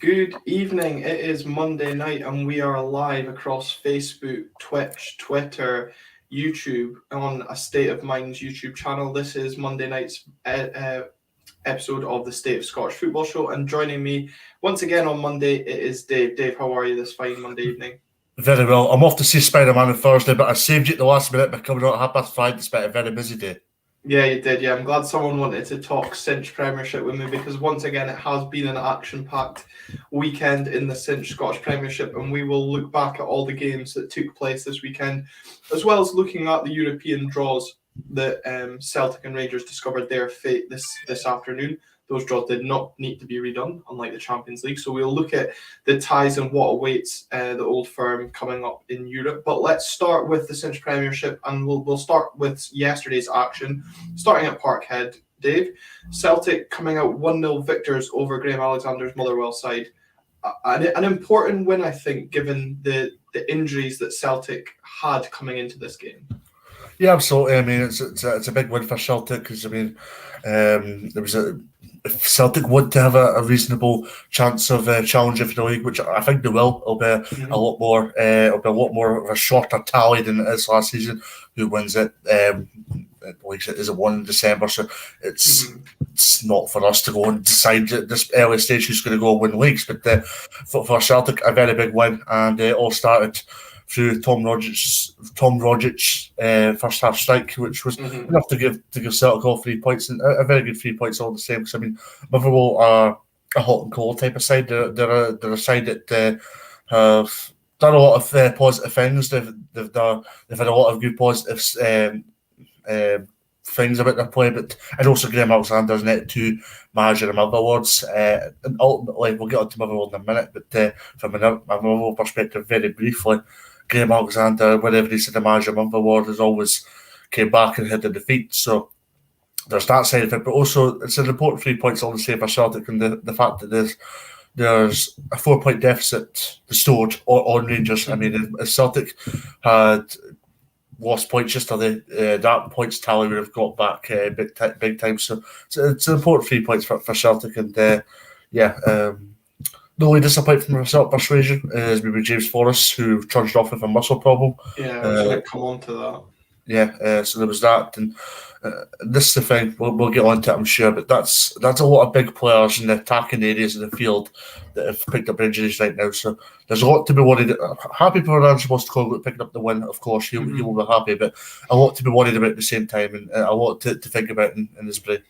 Good evening. It is Monday night and we are live across Facebook, Twitch, Twitter, YouTube on a State of Mind's YouTube channel. This is Monday night's episode of the State of Scottish Football Show, and joining me once again on Monday it is Dave. Dave, how are you this fine Monday evening? Very well. I'm off to see Spider-Man on Thursday, but I saved you at the last minute by coming out at 5:30 despite a very busy day. Yeah, you did. Yeah, I'm glad someone wanted to talk Cinch Premiership with me because once again it has been an action-packed weekend in the Cinch Scottish Premiership, and we will look back at all the games that took place this weekend, as well as looking at the European draws that Celtic and Rangers discovered their fate this afternoon. Those draws did not need to be redone, unlike the Champions League. So we'll look at the ties and what awaits the Old Firm coming up in Europe. But let's start with the Cinch Premiership, and we'll start with yesterday's action, starting at Parkhead. Dave, Celtic coming out 1-0 victors over Graham Alexander's Motherwell side. An important win, I think, given the injuries that Celtic had coming into this game. Yeah, absolutely. I mean, it's a big win for Celtic because there was if Celtic want to have a reasonable chance of challenging for the league, which I think they will. It'll be a lot more. It'll be a lot more of a shorter tally than it is last season. Who wins it? Is it 1 in December? So it's not for us to go and decide at this early stage who's going to go and win leagues. But for Celtic, a very big win, and it all started through Tom Rogic's first half strike, which was enough to give Celtic all 3 points, and a very good 3 points all the same. Because I mean, Motherwell are a hot and cold type of side. They're a side that have done a lot of positive things. They've had a lot of good positive things about their play, and also Graham Alexander's net 2 manager of Motherwell awards. And ultimately, we'll get on to Motherwell in a minute, but from a Motherwell perspective, very briefly, Graham Alexander, whenever he's had the manager of Motherwell award, has always came back and had the defeat. So there's that side of it, but also it's an important 3 points all the same for Celtic, and the fact that there's a 4-point deficit restored on Rangers. I mean, if Celtic had lost points yesterday, that points tally would have got back big time. So it's an important 3 points for Celtic, and the only disappointment from Celtic persuasion is maybe James Forrest, who trudged off with a muscle problem. Yeah, I was going to come on to that. Yeah, so there was that, and this is the thing. We'll get on to it, I'm sure, but that's a lot of big players in the attacking areas of the field that have picked up injuries right now. So there's a lot to be worried. Happy for Ange Postecoglou picking up the win, of course. He will be happy, but a lot to be worried about at the same time, and a lot to think about in this break.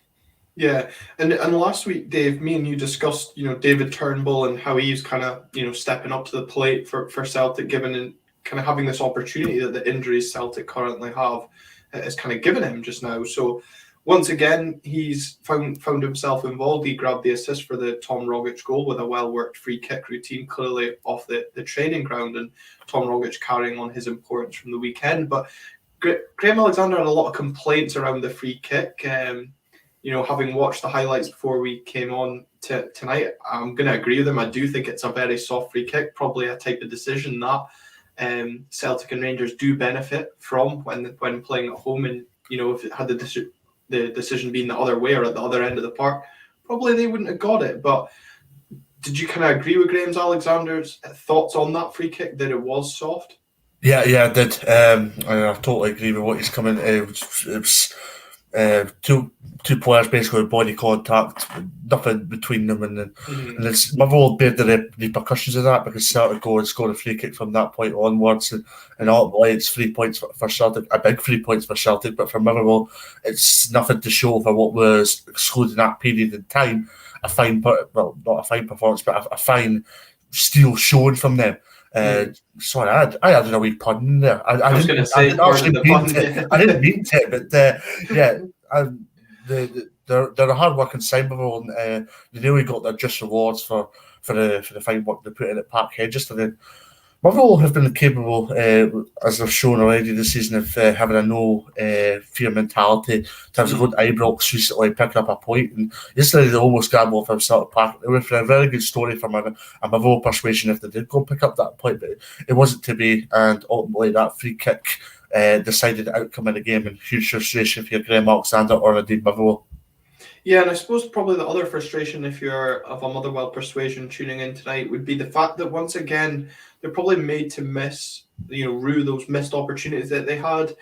Yeah, and last week, Dave, me and you discussed, David Turnbull and how he's kind of, stepping up to the plate for Celtic, given and kind of having this opportunity that the injuries Celtic currently have is kind of given him just now. So once again, he's found himself involved. He grabbed the assist for the Tom Rogic goal with a well-worked free kick routine, clearly off the training ground, and Tom Rogic carrying on his importance from the weekend. But Graham Alexander had a lot of complaints around the free kick. Having watched the highlights before we came on tonight, I'm going to agree with him. I do think it's a very soft free kick, probably a type of decision that Celtic and Rangers do benefit from when playing at home. And, if it had the decision been the other way or at the other end of the park, probably they wouldn't have got it. But did you kind of agree with Graham Alexander's thoughts on that free kick, that it was soft? Yeah, I did. I totally agree with what he's coming. It was two players basically with body contact, nothing between them, and it's Motherwell bear the repercussions of that, because Celtic go and score a free kick from that point onwards, and ultimately it's 3 points for Celtic, a big 3 points for Celtic, but for Motherwell it's nothing to show for what was excluding that period in time. A fine, well, not a fine performance, but a fine steal shown from them. Sorry, I added a wee pun in there. I was going to say I didn't mean to, but they're a hard working side, and they nearly got their just rewards for the fine work they put in at Parkhead yesterday. Motherwell have been capable, as they've shown already this season, of having a no fear mentality in terms of going to Ibrox recently, picking up a point. And yesterday they almost gambled for Celtic Park. It was a very good story from a Motherwell persuasion if they did go and pick up that point, but it wasn't to be. And ultimately that free kick decided the outcome of the game, and huge frustration for Graham Alexander or indeed Motherwell. Yeah, and I suppose probably the other frustration, if you're of a Motherwell persuasion tuning in tonight, would be the fact that once again they're probably made to rue those missed opportunities that they had.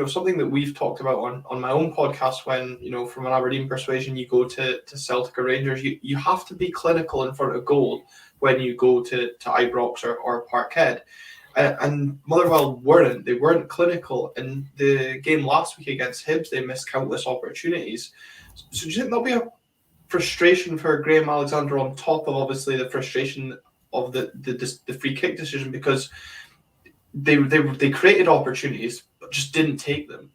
Something that we've talked about on my own podcast when, from an Aberdeen persuasion, you go to Celtic or Rangers, you have to be clinical in front of goal when you go to Ibrox or Parkhead. And Motherwell weren't. They weren't clinical. In the game last week against Hibs, they missed countless opportunities. So do you think there'll be a frustration for Graham Alexander on top of obviously the frustration of the free kick decision, because they created opportunities but just didn't take them?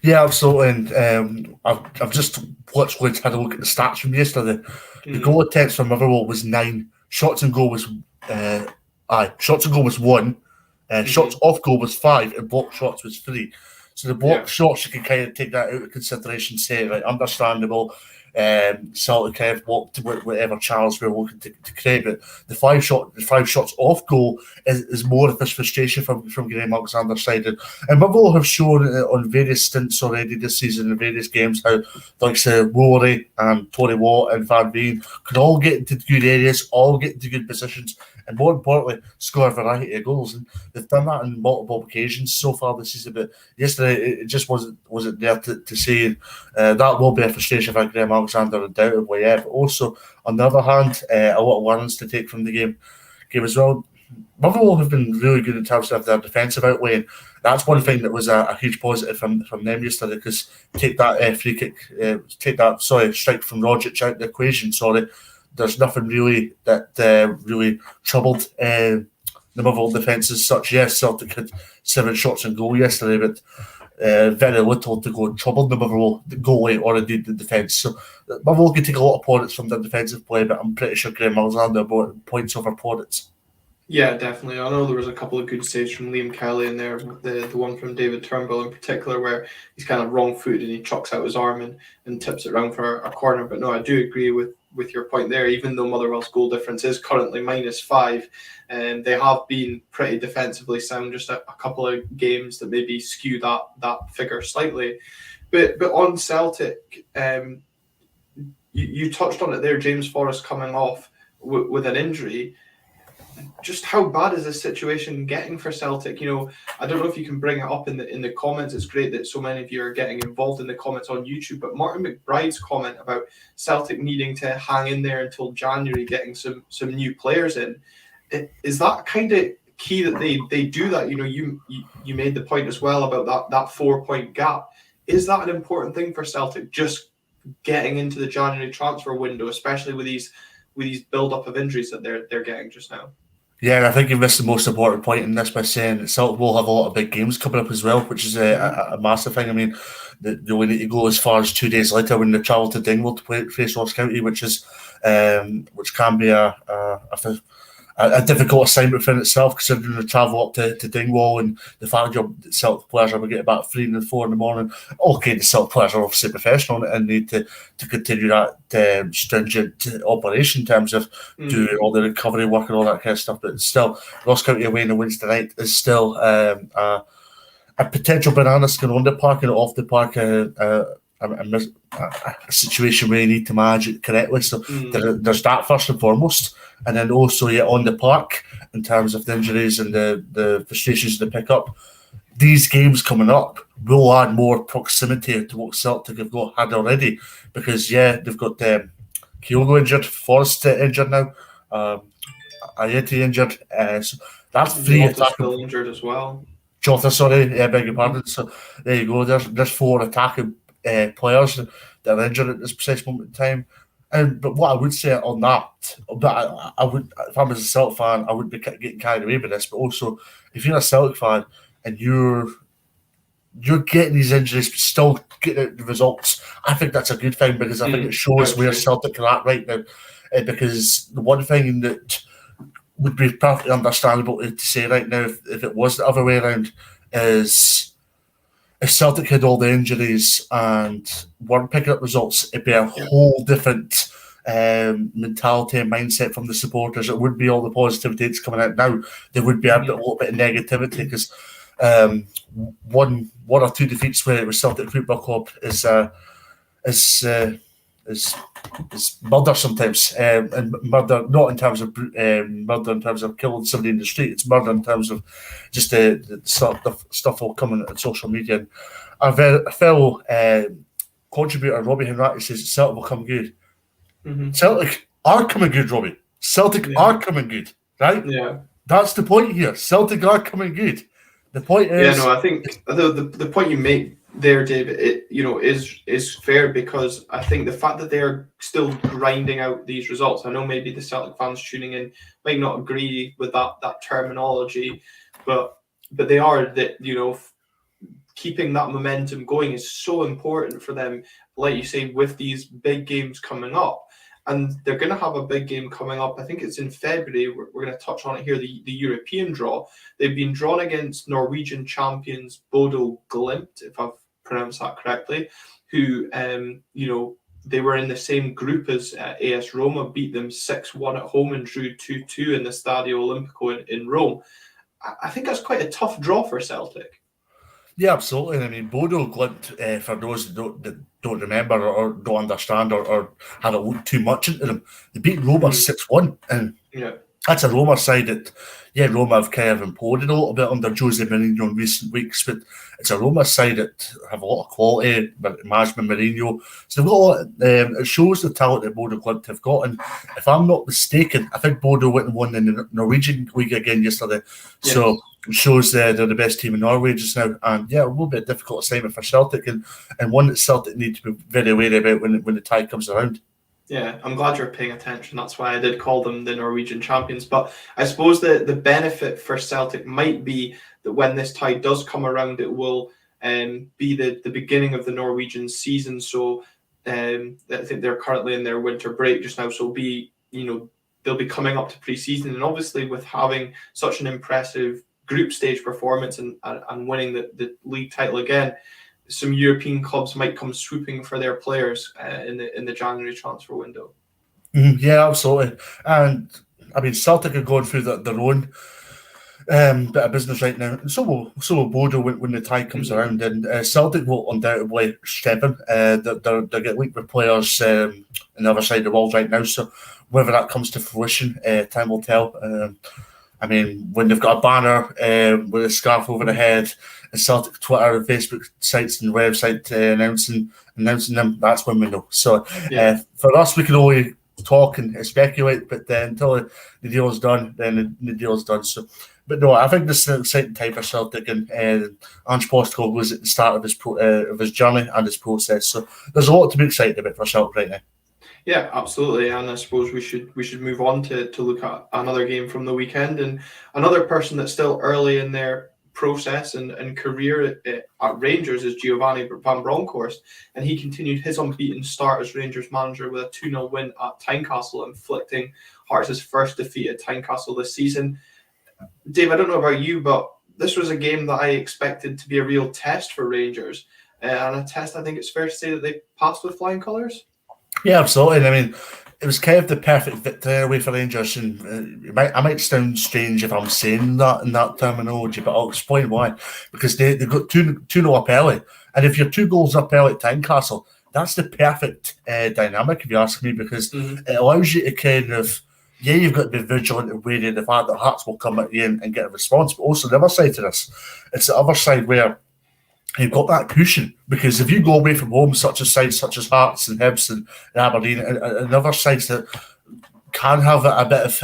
Yeah, absolutely. And I've just literally had a look at the stats from yesterday. The goal attempts for Motherwell was 9. Shots on goal was shots on goal was 1. Shots off goal was 5, and blocked shots was 3. So the blocked shots, you can kind of take that out of consideration. Say, right, understandable. Celtic kind of blocked whatever channels we're looking to create, but the 5 shots off goal is more of this frustration from Graham Alexander's side. And Motherwell have shown on various stints already this season in various games how, like say, Rory and Tony Watt and Van Veen could all get into good areas, all get into good positions, and more importantly, score a variety of goals. And they've done that on multiple occasions so far this season. But yesterday, it just wasn't there to see. That will be a frustration for Graham Alexander, undoubtedly. Yeah, but also on the other hand, a lot of learnings to take from the game as well. Motherwell have been really good in terms of their defensive outlay, and that's one thing that was a huge positive from them yesterday. Because take that free kick, strike from Rogic out of the equation. There's nothing really that really troubled the Motherwell defence as such. Yes, Celtic had 7 shots on goal yesterday, but very little to go and trouble the Motherwell goalie or indeed the defence. So Motherwell can take a lot of plaudits from their defensive play, but I'm pretty sure Graham Alexander points over plaudits. Yeah, definitely. I know there was a couple of good saves from Liam Kelly in there. The one from David Turnbull in particular, where he's kind of wrong-footed and he chucks out his arm and tips it around for a corner. But no, I do agree with your point there. Even though Motherwell's goal difference is currently -5, and they have been pretty defensively sound. Just a couple of games that maybe skew that figure slightly. But on Celtic, you touched on it there. James Forrest coming off with an injury. Just how bad is this situation getting for Celtic? I don't know if you can bring it up in the comments. It's great that so many of you are getting involved in the comments on YouTube. But Martin McBride's comment about Celtic needing to hang in there until January, getting some new players in, is that kind of key that they do that? You made the point as well about that 4-point gap. Is that an important thing for Celtic, just getting into the January transfer window, especially with these build up of injuries that they're getting just now? Yeah, and I think you missed the most important point in this by saying that Celtic will have a lot of big games coming up as well, which is a massive thing. I mean, they only need to go as far as 2 days later when they travel to Dingwall to face Ross County, which can be a difficult assignment for itself, considering the travel up to Dingwall and the fact that Celtic players are getting about 3 and 4 in the morning. Okay, the Celtic players are obviously professional and need to continue that stringent operation in terms of doing all the recovery work and all that kind of stuff. But still, Ross County away on Wednesday night is still a potential banana skin on the park and off the park. A situation where you need to manage it correctly. So there's that first and foremost. And then also on the park, in terms of the injuries and the frustrations they pick up, these games coming up will add more proximity to what Celtic have had already. Because, they've got Kyogo injured, Forrest injured now, Ayeti injured. So that's 3 attacking. Still injured as well. Jota, beg your pardon. So there you go. There's 4 attacking players that are injured at this precise moment in time. But what I would say on that, I would, if I was a Celtic fan, I wouldn't be getting carried away with this. But also, if you're a Celtic fan and you're getting these injuries but still getting the results, I think that's a good thing, because I think it shows where Celtic are at right now. Because the one thing that would be perfectly understandable to say right now, if it was the other way around, is if Celtic had all the injuries and weren't picking up results, it'd be a whole different mentality and mindset from the supporters. It wouldn't be all the positivity that's coming out now. There would be a little bit of negativity, because one or two defeats where it was Celtic Football Club is is murder sometimes, and murder not in terms of murder in terms of killing somebody in the street. It's murder in terms of just the sort of stuff all coming on social media. And a fellow contributor, Robbie Henritti, says Celtic will come good. Mm-hmm. Celtic are coming good, Robbie. Celtic are coming good, right? Yeah. That's the point here. Celtic are coming good. The point is... Yeah, no, I think the point you make there, David, is fair, because I think the fact that they're still grinding out these results, I know maybe the Celtic fans tuning in might not agree with that terminology, but they are, that keeping that momentum going is so important for them, like you say, with these big games coming up. And they're going to have a big game coming up. I think it's in February. We're going to touch on it here, the European draw. They've been drawn against Norwegian champions Bodo Glimt, if I've pronounced that correctly, who, they were in the same group as AS Roma, beat them 6-1 at home and drew 2-2 in the Stadio Olimpico in Rome. I think that's quite a tough draw for Celtic. Yeah, absolutely. I mean, Bodo Glimt, for those that don't remember or don't understand or haven't looked too much into them, they beat Roma 6-1. And that's a Roma side that, Roma have kind of imploded a little bit under Jose Mourinho in recent weeks, but it's a Roma side that have a lot of quality, management Mourinho. So they've got a lot, it shows the talent that Bodo Glimt have got. And if I'm not mistaken, I think Bodo went and won in the Norwegian league again yesterday. Yes. So it shows they're the best team in Norway just now. And it will be a difficult assignment for Celtic, and one that Celtic need to be very wary about when the tide comes around. Yeah, I'm glad you're paying attention. That's why I did call them the Norwegian champions. But I suppose the benefit for Celtic might be that when this tide does come around, it will be the beginning of the Norwegian season. So I think they're currently in their winter break just now. So they'll be coming up to pre-season. And obviously with having such an impressive group stage performance and winning the league title again, some European clubs might come swooping for their players in the January transfer window. Yeah, absolutely. And I mean, Celtic are going through their own bit of business right now. And so will Bodo when the tide comes around. And Celtic will undoubtedly step in. They're getting linked with players on the other side of the world right now. So whether that comes to fruition, time will tell. I mean, when they've got a banner with a scarf over the head, and Celtic Twitter and Facebook sites and website announcing them, that's when we know. So for us, we can only talk and speculate, but until the deal's done, then the deal's done. So, but no, I think this is an exciting time for Celtic, and Ange Postecoglou was at the start of his journey and his process. So there's a lot to be excited about for Celtic right now. Yeah, absolutely. And I suppose we should move on to look at another game from the weekend, and another person that's still early in their process and career at Rangers is Giovanni van Bronckhorst, and he continued his unbeaten start as Rangers manager with a 2-0 win at Tynecastle, inflicting Hearts' first defeat at Tynecastle this season. Dave, I don't know about you, but this was a game that I expected to be a real test for Rangers, and a test I think it's fair to say that they passed with flying colours. Yeah, absolutely. I mean, it was kind of the perfect victory away for Rangers, and I might sound strange if I'm saying that in that terminology, but I'll explain why. Because they got 2-0 up early, and if you're 2 goals up early at Tynecastle, that's the perfect dynamic, if you ask me, because it allows you to kind of, you've got to be vigilant and wary of the fact that Hearts will come at you and get a response, but also the other side to this, it's the other side where you've got that cushion, because if you go away from home, such as sides such as Hearts and Hibs and Aberdeen and other sides that can have a bit of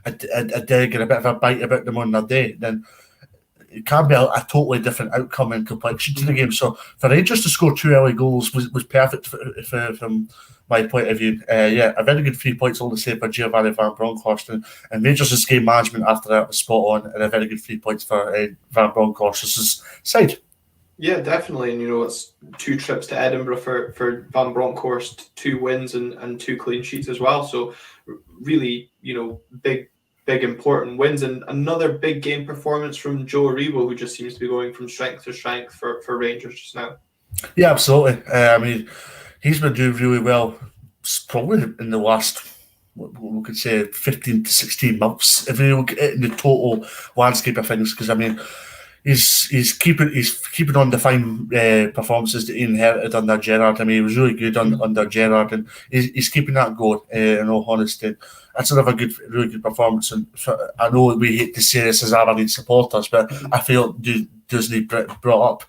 a dig and a bit of a bite about them on their day, then it can be a totally different outcome and complexion to the game. So for Rangers to score 2 early goals was perfect from my point of view. A very good 3 points all the same for Giovanni van Bronckhorst, and Rangers' game management after that was spot on, and a very good 3 points for Van Bronckhorst's side. Yeah, definitely. And, it's 2 trips to Edinburgh for Van Bronckhorst, 2 wins and 2 clean sheets as well. So really, big, important wins. And another big game performance from Joe Aribo, who just seems to be going from strength to strength for Rangers just now. Yeah, absolutely. I mean, he's been doing really well, probably in the last, we could say, 15 to 16 months, if you look at the total landscape of things. Because, I mean, he's keeping on the fine performances that he inherited under Gerrard. I mean, he was really good under Gerrard, and he's keeping that going. In all honesty, that's another really good performance. And I know we hate to say this as Aberdeen supporters, but I feel doesn't he brought up.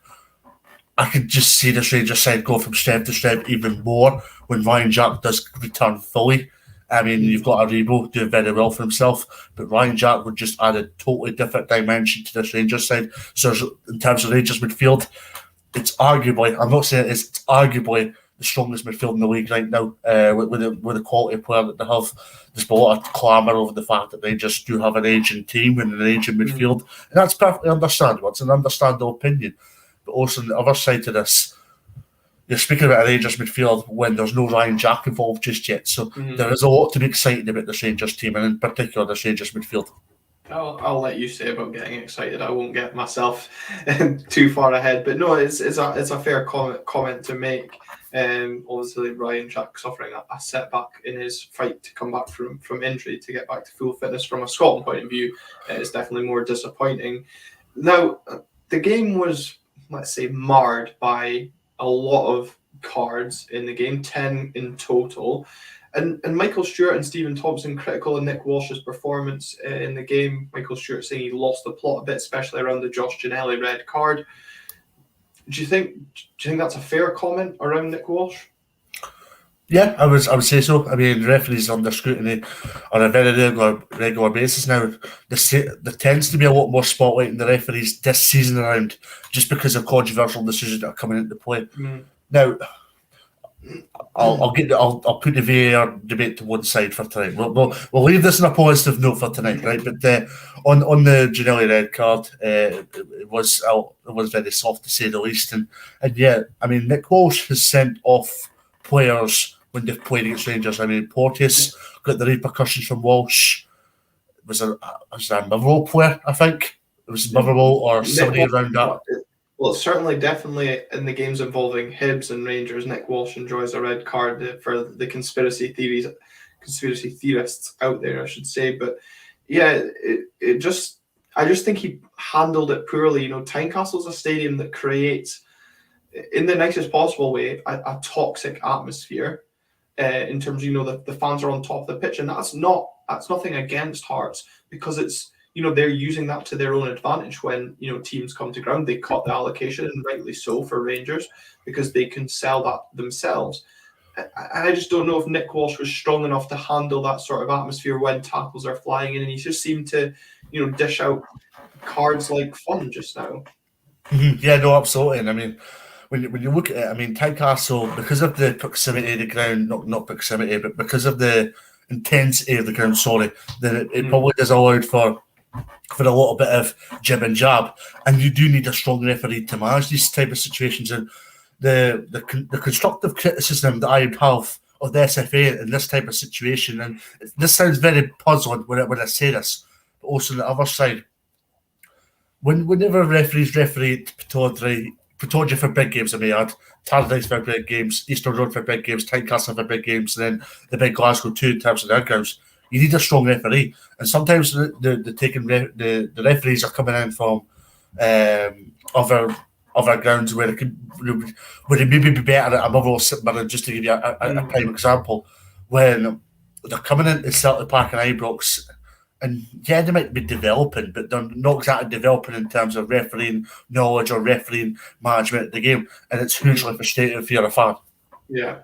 I could just see this Rangers side go from strength to strength even more when Ryan Jack does return fully. I mean, you've got Aribo doing very well for himself, but Ryan Jack would just add a totally different dimension to this Rangers side. So in terms of Rangers midfield, it's arguably, I'm not saying it's arguably the strongest midfield in the league right now, with the quality of player that they have. There's a lot of clamour over the fact that Rangers do have an aging team and an aging midfield, and that's perfectly understandable. It's an understandable opinion. But also on the other side of this, you're speaking about a Rangers midfield when there's no Ryan Jack involved just yet. So there is a lot to be excited about this Rangers team, and in particular this Rangers midfield. I'll let you say about getting excited. I won't get myself too far ahead. But no, it's a fair comment to make. Obviously, Ryan Jack suffering a setback in his fight to come back from injury to get back to full fitness from a Scotland point of view is definitely more disappointing. Now, the game was, let's say, marred by a lot of cards in the game, 10 in total. And Michael Stewart and Stephen Thompson critical of Nick Walsh's performance in the game. Michael Stewart saying he lost the plot a bit, especially around the Josh Ginnelly red card. Do you think that's a fair comment around Nick Walsh? Yeah, I would say so. I mean, referees under scrutiny on a very regular basis now. There tends to be a lot more spotlight on the referees this season around, just because of controversial decisions that are coming into play. Now, I'll put the VAR debate to one side for tonight. We'll leave this on a positive note for tonight, right? But on the Ginnelly red card, it was very soft to say the least, and yeah, I mean, Nick Walsh has sent off players when they've played against Rangers. I mean, Porteous got the repercussions from Walsh. Was a Motherwell player, I think. It was Motherwell or somebody around that. Well, certainly, definitely in the games involving Hibs and Rangers, Nick Walsh enjoys a red card for the conspiracy theorists out there, I should say. But yeah, I just think he handled it poorly. You know, Tynecastle is a stadium that creates, in the nicest possible way, a toxic atmosphere. In terms of, you know, the fans are on top of the pitch, and that's nothing against Hearts, because it's, you know, they're using that to their own advantage when, you know, teams come to ground. They cut the allocation, and rightly so for Rangers, because they can sell that themselves. I just don't know if Nick Walsh was strong enough to handle that sort of atmosphere when tackles are flying in, and he just seemed to, you know, dish out cards like fun just now. Yeah, no, absolutely. And I mean, when you look at it, I mean, Tynecastle, because of the proximity of the ground, not proximity, but because of the intensity of the ground, then it probably is allowed for a little bit of jib and jab, and you do need a strong referee to manage these type of situations. And the constructive criticism that I would have of the SFA in this type of situation, and this sounds very puzzling when I say this, but also on the other side, whenever referees referee Pittodrie for big games, I may add, Tannadice for big games, Eastern Road for big games, Tynecastle for big games, and then the big Glasgow 2 in terms of their grounds. You need a strong referee, and sometimes the referees are coming in from other grounds where it maybe be better at a Motherwell St Mirren, just to give you a prime example, when they're coming into Celtic Park and Ibrox, and yeah, they might be developing, but they're not exactly developing in terms of refereeing knowledge or refereeing management of the game, and it's hugely frustrating if you're a fan. Yeah,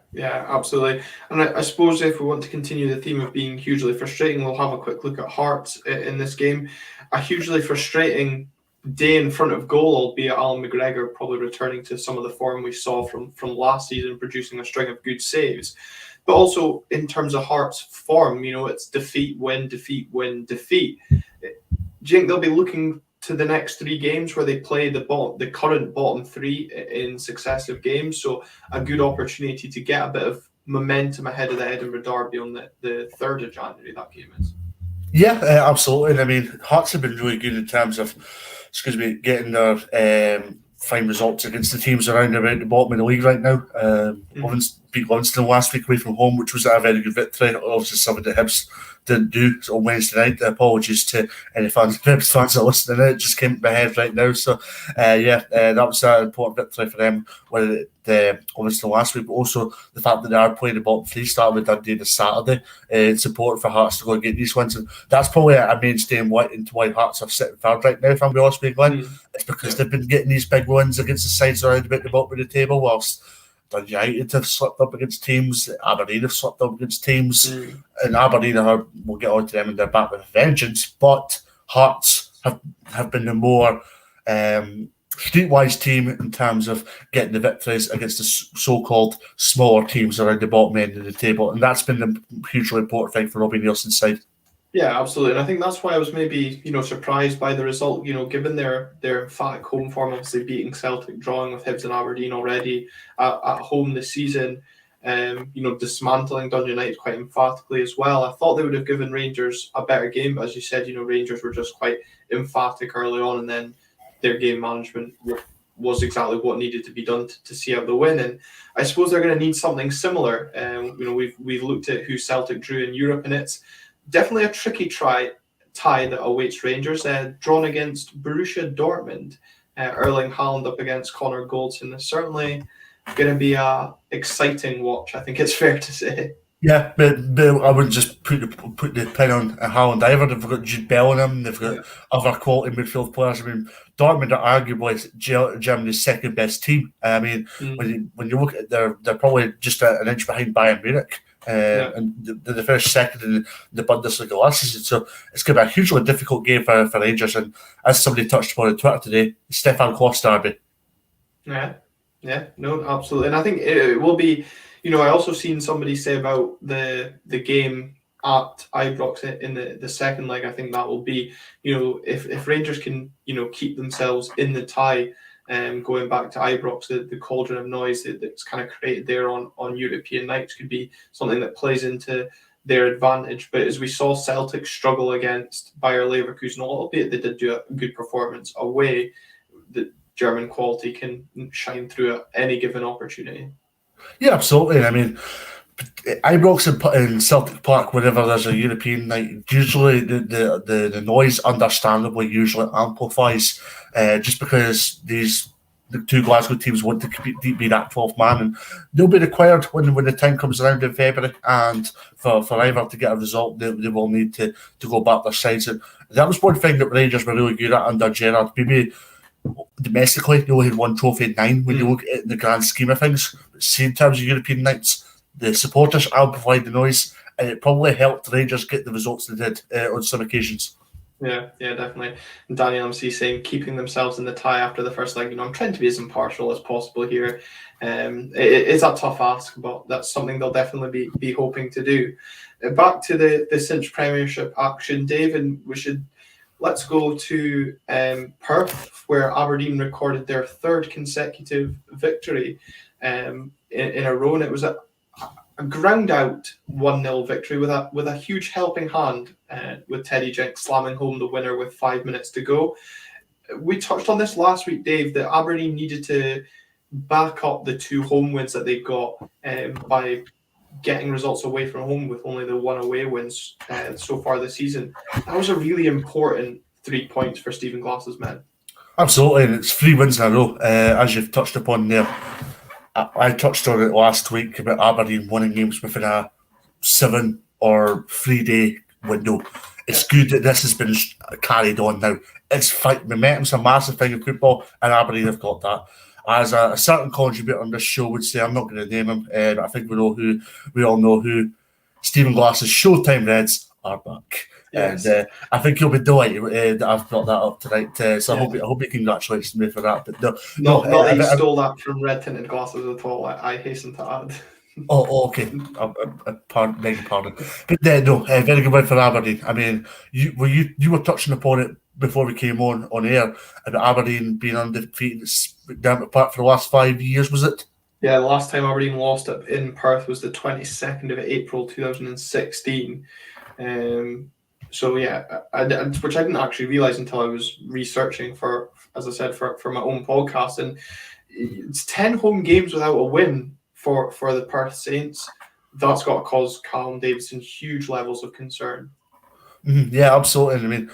absolutely. And I suppose if we want to continue the theme of being hugely frustrating, we'll have a quick look at Hearts in this game. A hugely frustrating day in front of goal, albeit Alan McGregor probably returning to some of the form we saw from last season, producing a string of good saves. But also in terms of Hearts' form, you know, it's defeat, win, defeat, win, defeat. Do you think they'll be looking to the next 3 games where they play the current bottom 3 in successive games? So a good opportunity to get a bit of momentum ahead of the Edinburgh Derby on the 3rd of January, that game is. Yeah, absolutely. I mean, Hearts have been really good in terms of, getting their fine results against the teams around the bottom of the league right now. beat Livingston last week away from home, which was a very good victory. Obviously, something that Hibs didn't do on Wednesday night. Apologies to any fans, Hibs fans that are listening. It just came to my head right now. So, that was an important victory for them. The Livingston last week, but also the fact that they are playing the bottom three, starting with Dundee this Saturday. It's important for Hearts to go and get these wins, and that's probably a mainstay into why Hearts are sitting third right now. If I'm being honest with you, Glenn, it's because they've been getting these big wins against the sides around about the bottom of the table, whilst Dundee United have slipped up against teams, Aberdeen have slipped up against teams, and Aberdeen we'll get on to them and they're back with a vengeance. But Hearts have been the more streetwise team in terms of getting the victories against the so-called smaller teams around the bottom end of the table, and that's been the hugely important thing for Robbie Nielsen's side. Yeah, absolutely, and I think that's why I was maybe surprised by the result. Given their emphatic home form, obviously beating Celtic, drawing with Hibs and Aberdeen already at home this season, dismantling Dundee United quite emphatically as well. I thought they would have given Rangers a better game, but as you said, Rangers were just quite emphatic early on, and then their game management was exactly what needed to be done to see out the win. And I suppose they're going to need something similar. We've looked at who Celtic drew in Europe, and it's definitely a tricky tie that awaits Rangers. Drawn against Borussia Dortmund, Erling Haaland up against Connor Goldson. It's certainly going to be a exciting watch, I think it's fair to say. Yeah, but I wouldn't just put the pin on Haaland either. They've got Jude Bellingham, they've got other quality midfield players. I mean, Dortmund are arguably Germany's second best team. I mean, when you look at they're probably just an inch behind Bayern Munich. And the first second in the Bundesliga last season. So it's going to be a hugely difficult game for Rangers. And as somebody touched upon on Twitter today, Stefan Kloss derby. Yeah, no, absolutely. And I think it will be, I also seen somebody say about the game at Ibrox in the second leg. I think that will be, if Rangers can, keep themselves in the tie, going back to Ibrox, the cauldron of noise that's kind of created there on European nights could be something that plays into their advantage. But as we saw Celtic struggle against Bayer Leverkusen, albeit they did do a good performance away, the German quality can shine through at any given opportunity. Yeah, absolutely. I mean, Ibrox and Celtic Park, whenever there's a European night, usually the noise understandably usually amplifies, just because the two Glasgow teams want to be that 12th man, and they'll be required when the time comes around in February, and for either to get a result, they will need to go back their sides. And that was one thing that Rangers were really good at under Gerrard. Maybe domestically, they only had one trophy in 9 when you look at the grand scheme of things. But see, in terms of European nights, the supporters amplified the noise, and it probably helped Rangers get the results they did on some occasions. Yeah, definitely. And Danny MC saying keeping themselves in the tie after the first leg. I'm trying to be as impartial as possible here. It's a tough ask, but that's something they'll definitely be hoping to do. Back to the Cinch Premiership action, Dave, and let's go to Perth, where Aberdeen recorded their third consecutive victory in a row, and it was a ground out 1-0 victory with a huge helping hand, with Teddy Jenks slamming home the winner with 5 minutes to go. We touched on this last week, Dave, that Aberdeen needed to back up the 2 home wins that they got by getting results away from home, with only the 1 away wins so far this season. That was a really important 3 points for Stephen Glass's men. Absolutely, and it's 3 wins in a row, as you've touched upon there. I touched on it last week about Aberdeen winning games within a 7 or 3 day window. It's good that this has been carried on now. It's momentum's a massive thing in football, and Aberdeen have got that. As a certain contributor on this show would say, I'm not going to name him, but I think we all know who Stephen Glass's Showtime Reds are back. Yes. And I think you'll be delighted that I've brought that up tonight. So I hope you congratulate me for that. But not that you stole that from red tinted glasses at all. I hasten to add. Oh, okay. Beg your pardon. But very good win for Aberdeen. I mean, you were touching upon it before we came on air about Aberdeen being undefeated down at Park for the last 5 years, was it? Yeah, the last time Aberdeen lost it in Perth was the 22nd of April 2016. So yeah, which I didn't actually realise until I was researching for my own podcast. And it's 10 home games without a win for the Perth Saints, that's got to cause Callum Davidson huge levels of concern. Yeah, absolutely. I mean,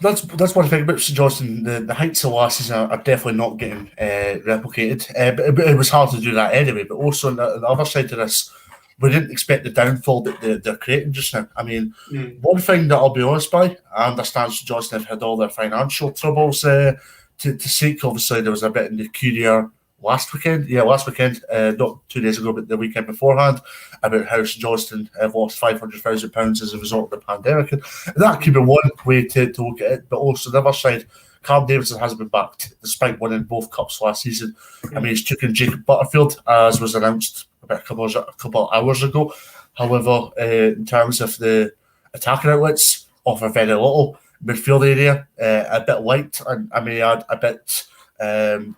that's one thing about St Johnstone. The heights of last season are definitely not getting replicated. But it was hard to do that anyway. But also on the other side of this, we didn't expect the downfall that they're creating just now. I mean, one thing that I'll be honest by, I understand St Johnstone have had all their financial troubles to seek. Obviously, there was a bit in the Courier last weekend. Yeah, last weekend, not 2 days ago, but the weekend beforehand, about how St Johnstone have lost £500,000 as a result of the pandemic. And that could be one way to look at it. But also, the other side, Callum Davidson has been backed despite winning both cups last season. I mean, he's taken Jacob Butterfield, as was announced about a couple of hours ago. However, in terms of the attacking outlets, offer very little. Midfield area, a bit light, and I may add a bit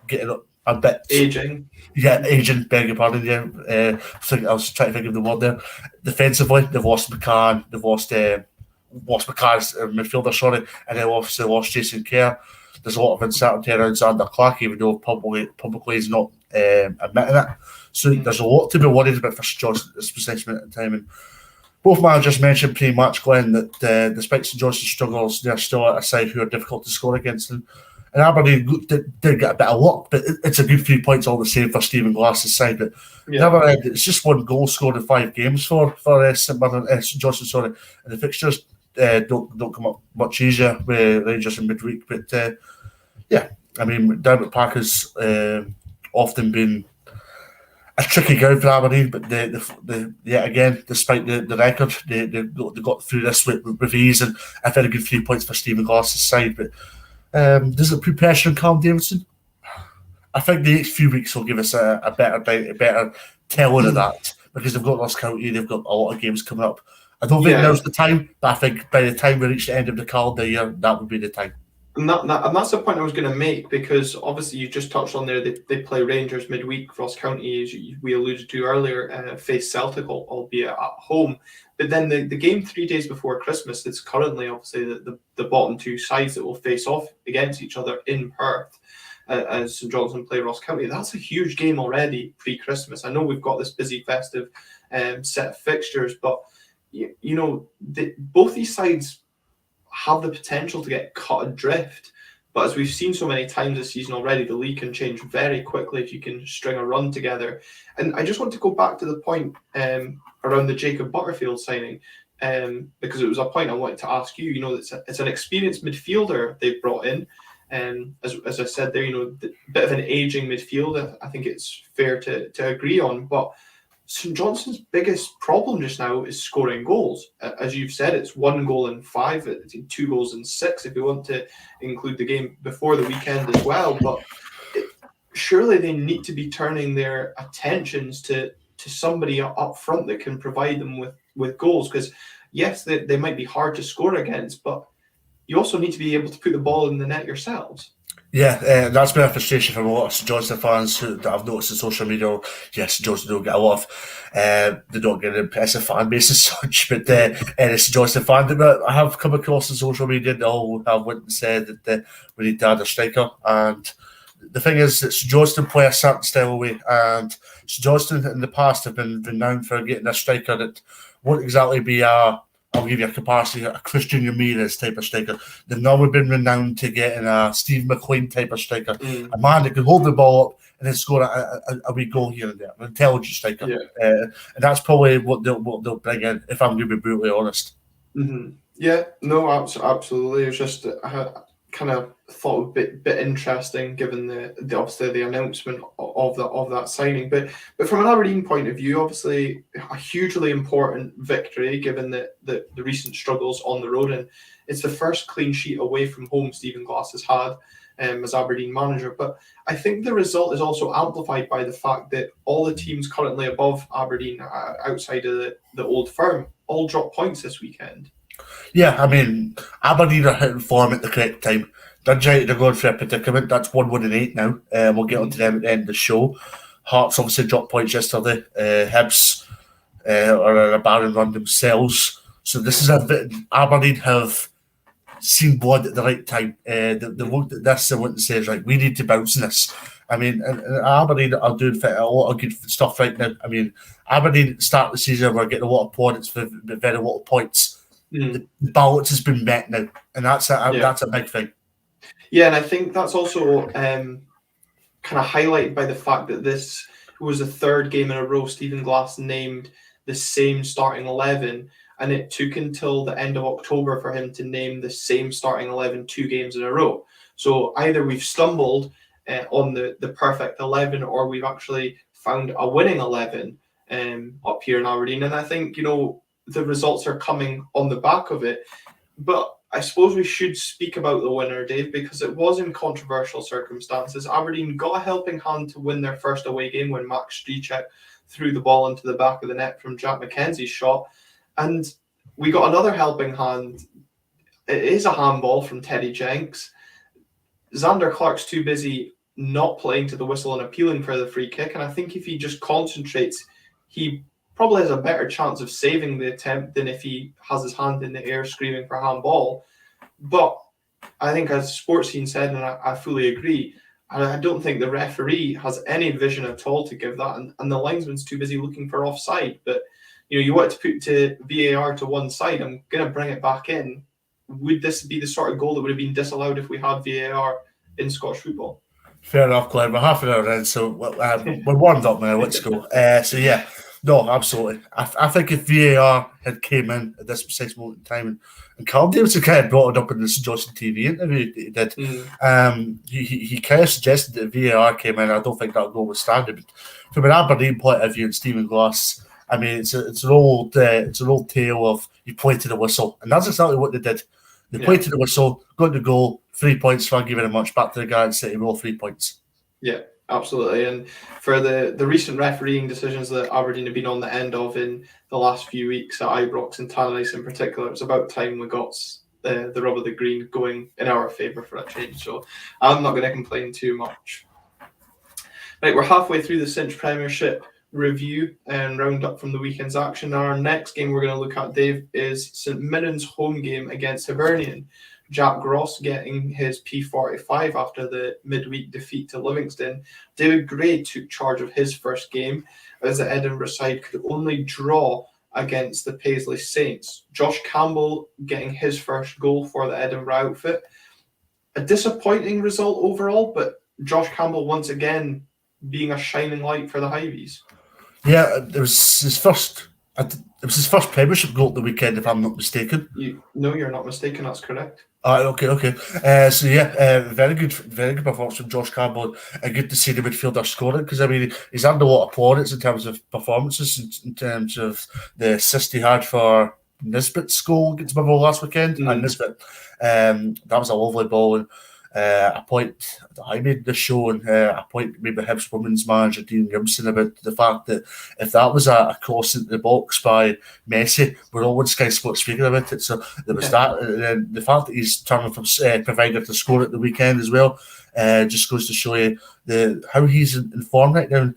getting up. A bit aging. Yeah, aging, beg your pardon. Yeah, I was trying to think of the word there. Defensively, they've lost McCann, they've lost McCann's midfielder, sorry, and then obviously lost Jason Kerr. There's a lot of uncertainty around Xander Clark, even though publicly he's not admitting it. So there's a lot to be worried about for St Johnstone at this position at the time. And both managers mentioned pre-match, Glenn, that despite St Johnstone's struggles, they're still a side who are difficult to score against. And Aberdeen did get a bit of luck, but it's a good 3 points all the same for Stephen Glass's side. But never end, it's just one goal scored in 5 games for St Johnstone. Sorry, and the fixtures don't come up much easier with Rangers in midweek. But I mean, Dermot Park has often been a tricky ground for Aberdeen, but yet again, despite the record, they got through this with ease, and a very good 3 points for Stephen Glass's side. But does it put pressure on Callum Davidson? I think the next few weeks will give us a better telling of that, because they've got Ross County, they've got a lot of games coming up. I don't think now's the time, but I think by the time we reach the end of the calendar year, that would be the time. And that's the point I was going to make, because obviously you just touched on there, they play Rangers midweek. Ross County, as we alluded to earlier, face Celtic, albeit at home. But then the game 3 days before Christmas, it's currently obviously the bottom two sides that will face off against each other in Perth as St Johnstone play Ross County. That's a huge game already pre-Christmas. I know we've got this busy festive set of fixtures, but both these sides have the potential to get cut adrift. But as we've seen so many times this season already, the league can change very quickly if you can string a run together. And I just want to go back to the point around the Jacob Butterfield signing, because it was a point I wanted to ask you. It's an experienced midfielder they've brought in. As I said there, a bit of an aging midfielder, I think it's fair to agree on. But St Johnstone's biggest problem just now is scoring goals. As you've said, it's 1 goal in 5, 2 goals in 6, if you want to include the game before the weekend as well. But surely they need to be turning their attentions to somebody up front that can provide them with goals. Because yes, they might be hard to score against, but you also need to be able to put the ball in the net yourselves. Yeah, that's been a frustration from a lot of St Johnstone fans that I've noticed on social media. Yes, St Johnstone don't get a lot of, they don't get an impressive fan base as such, but any St Johnstone fan that I have come across on social media, they all have went and said that we need to add a striker. And the thing is that St Johnstone play a certain style away, and St Johnstone in the past have been renowned for getting a striker that won't exactly be I'll give you a comparison, a Christian Ramirez type of striker. They've never been renowned to getting a Steve McLean type of striker. A man that can hold the ball up and then score a wee goal here and there. An intelligent striker. Yeah. And that's probably what they'll bring in, if I'm going to be brutally honest. Mm-hmm. Yeah, no, absolutely. It was just kind of thought a bit interesting, given the obviously the announcement of that signing. But from an Aberdeen point of view, obviously a hugely important victory, given the recent struggles on the road, and it's the first clean sheet away from home Stephen Glass has had as Aberdeen manager. But I think the result is also amplified by the fact that all the teams currently above Aberdeen, outside of the old firm, all dropped points this weekend. Yeah, I mean, Aberdeen are hitting form at the correct time. Dundee, they're going for a predicament. That's 1 in 8 now. We'll get onto them at the end of the show. Hearts obviously dropped points yesterday. Hibs are on a barren run themselves. So this is Aberdeen have seen blood at the right time. They looked at this and went and said, right, we need to bounce in this. I mean, and Aberdeen are doing a lot of good stuff right now. I mean, Aberdeen at the start of the season were getting a lot of plaudits for very little points. The balance has been met now, and that's a big thing. Yeah, and I think that's also kind of highlighted by the fact that this was the third game in a row Stephen Glass named the same starting 11, and it took until the end of October for him to name the same starting 11 2 games in a row. So either we've stumbled on the perfect 11, or we've actually found a winning 11 up here in Aberdeen. And I think, the results are coming on the back of it. But I suppose we should speak about the winner, Dave, because it was in controversial circumstances. Aberdeen got a helping hand to win their first away game when Max Strycek threw the ball into the back of the net from Jack McKenzie's shot. And we got another helping hand. It is a handball from Teddy Jenks. Xander Clark's too busy not playing to the whistle and appealing for the free kick. And I think if he just concentrates, he probably has a better chance of saving the attempt than if he has his hand in the air screaming for handball. But I think, as Sportscene said, and I fully agree, I don't think the referee has any vision at all to give that, and the linesman's too busy looking for offside. But you want to put to VAR to one side. I'm going to bring it back in. Would this be the sort of goal that would have been disallowed if we had VAR in Scottish football? Fair enough, Glenn. We're half an hour in, so we're warmed up now. Let's go. So yeah, no, absolutely. I think if VAR had came in at this precise moment in time, and Carl Davidson kind of brought it up in the St Johnstone TV interview that he did, he kind of suggested that VAR came in. I don't think that goal was standard. But from an Aberdeen point of view and Stephen Glass, I mean, it's an old tale of you play to the whistle, and that's exactly what they did. They played to the whistle, got the goal, 3 points. Thank you very much. Back to the Garden City Roll, 3 points. Yeah, absolutely. And for the recent refereeing decisions that Aberdeen have been on the end of in the last few weeks at Ibrox and Tannadice in particular, it's about time we got the rub of the green going in our favour for a change. So I'm not going to complain too much. Right, we're halfway through the Cinch Premiership review and round up from the weekend's action. Our next game we're going to look at, Dave, is St Mirren's home game against Hibernian. Jack Gross getting his P45 after the midweek defeat to Livingston. David Gray took charge of his first game as the Edinburgh side could only draw against the Paisley Saints. Josh Campbell getting his first goal for the Edinburgh outfit. A disappointing result overall, but Josh Campbell once again being a shining light for the Hivies. Yeah, it was his first Premiership goal at the weekend, if I'm not mistaken. No, you're not mistaken. That's correct. Okay. So yeah, very good performance from Josh Campbell, and good to see the midfielder scoring, because I mean he's had a lot of plaudits in terms of performances, in terms of the assist he had for Nisbet's goal against Motherwell last weekend, and Nisbet. That was a lovely ball, and a point I made the show, and a point maybe Hibs women's manager Dean Gibson about the fact that if that was a cross into the box by Messi, we're all on Sky Sports speaking about it. So there was that, and then the fact that he's turning from provider to score at the weekend as well, just goes to show you how he's in form right now. And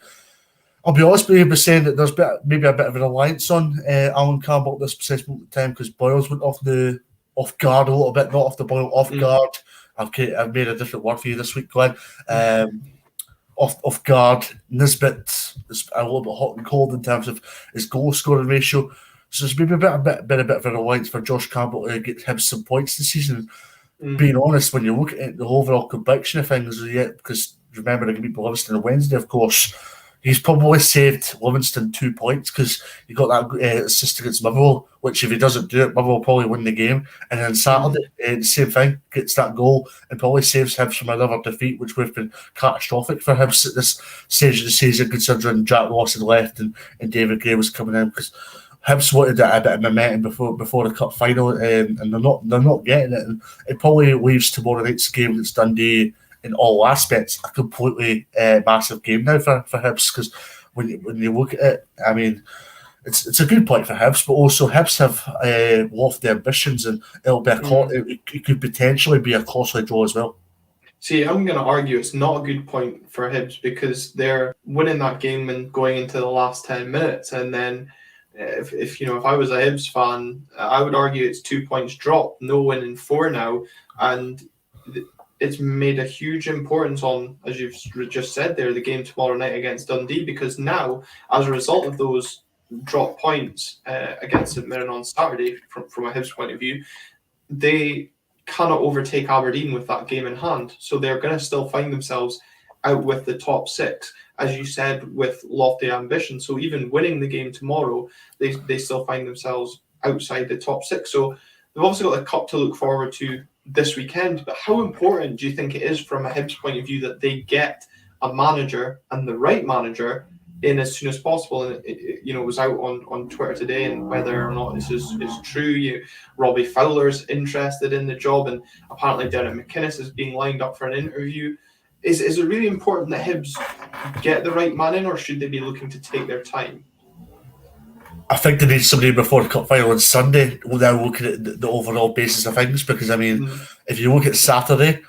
I'll be honest with you by saying that there's maybe a bit of a reliance on Alan Campbell at this precise moment in time, because Boyles went off guard a little bit, not off the boil, off guard. I've made a different word for you this week, Glenn. Off guard. Nisbet is a little bit hot and cold in terms of his goal scoring ratio. So it's maybe a bit of a reliance for Josh Campbell to get him some points this season. Being honest, when you look at the overall conviction of things, because remember they're going to beat Livingston on Wednesday, of course. He's probably saved Livingston 2 points because he got that assist against Motherwell, which if he doesn't do it, Motherwell will probably win the game. And then Saturday, the same thing, gets that goal and probably saves Hibs from another defeat, which would have been catastrophic for Hibs at this stage of the season, considering Jack Ross had left and David Gray was coming in, because Hibs wanted a bit of momentum before the cup final, and they're not getting it. And it probably leaves tomorrow night's game against Dundee in all aspects a completely massive game now for Hibs, because when you look at it, I mean, it's a good point for Hibs, but also Hibs have lofty ambitions, and it'll be it could potentially be a costly draw as well. See, I'm going to argue it's not a good point for Hibs, because they're winning that game and going into the last 10 minutes, and then if I was a Hibs fan, I would argue it's 2 points dropped, no win in 4 now, and it's made a huge importance on, as you've just said there, the game tomorrow night against Dundee, because now, as a result of those drop points against St Mirren on Saturday, from a Hibs point of view, they cannot overtake Aberdeen with that game in hand. So they're going to still find themselves out with the top 6, as you said, with lofty ambition. So even winning the game tomorrow, they still find themselves outside the top 6. So they've also got the cup to look forward to this weekend. But how important do you think it is from a Hibs point of view that they get a manager, and the right manager, in as soon as possible? And it was out on Twitter today, and whether or not this is true, Robbie Fowler's interested in the job, and apparently Derek McInnes is being lined up for an interview. Is it really important that Hibs get the right man in, or should they be looking to take their time? I think they need somebody before the cup final on Sunday. Now looking at the overall basis of things, because if you look at Saturday,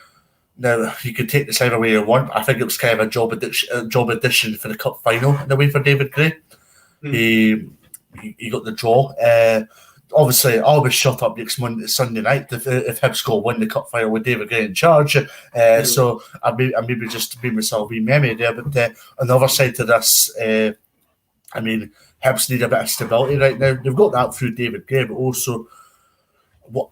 now you could take this either way you want. I think it was kind of a job addition for the cup final in a way for David Gray. He got the draw. Obviously, I'll be shut up next Sunday night if Hibs win the cup final with David Gray in charge. So I maybe just be myself be memory there. But on the other side to this, Hibs need a bit of stability right now. They've got that through David Gray, but also what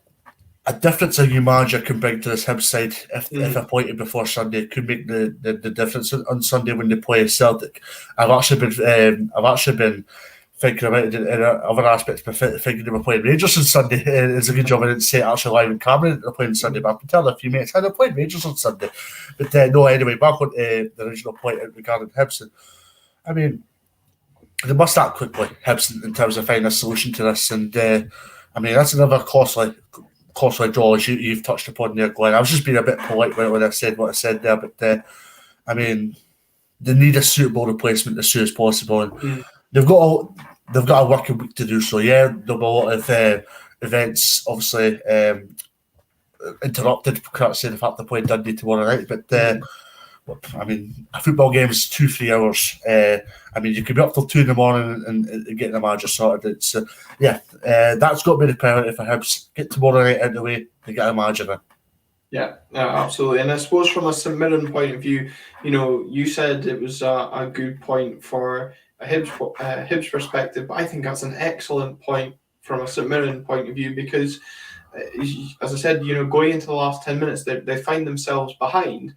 a difference a new manager can bring to this Hibs side if appointed before Sunday could make the difference on Sunday when they play Celtic. I've actually been thinking about it in other aspects, but thinking they were playing Rangers on Sunday. It's a good job I didn't say it actually live in camera that they're playing Sunday, but I can tell a few mates how they're playing Rangers on Sunday. But no, anyway, back on the original point regarding Hibs. They must act quickly, Hibs, in terms of finding a solution to this. And that's another costly draw, as you've touched upon there, Glenn. I was just being a bit polite when I said what I said there, but they need a suitable replacement as soon as possible. And they've got a working week to do so. Yeah, there'll be a lot of events, obviously, interrupted courtesy of the fact they're playing Dundee tomorrow night. But a football game is 2-3 hours. You could be up till 2 in the morning and getting the manager sorted. That's got to be the priority for Hibs. Get tomorrow night out of the way to get a manager in. Yeah, absolutely. And I suppose from a St Mirren point of view, you said it was a good point for a Hibs perspective, but I think that's an excellent point from a St Mirren point of view, because, as I said, going into the last 10 minutes, they find themselves behind.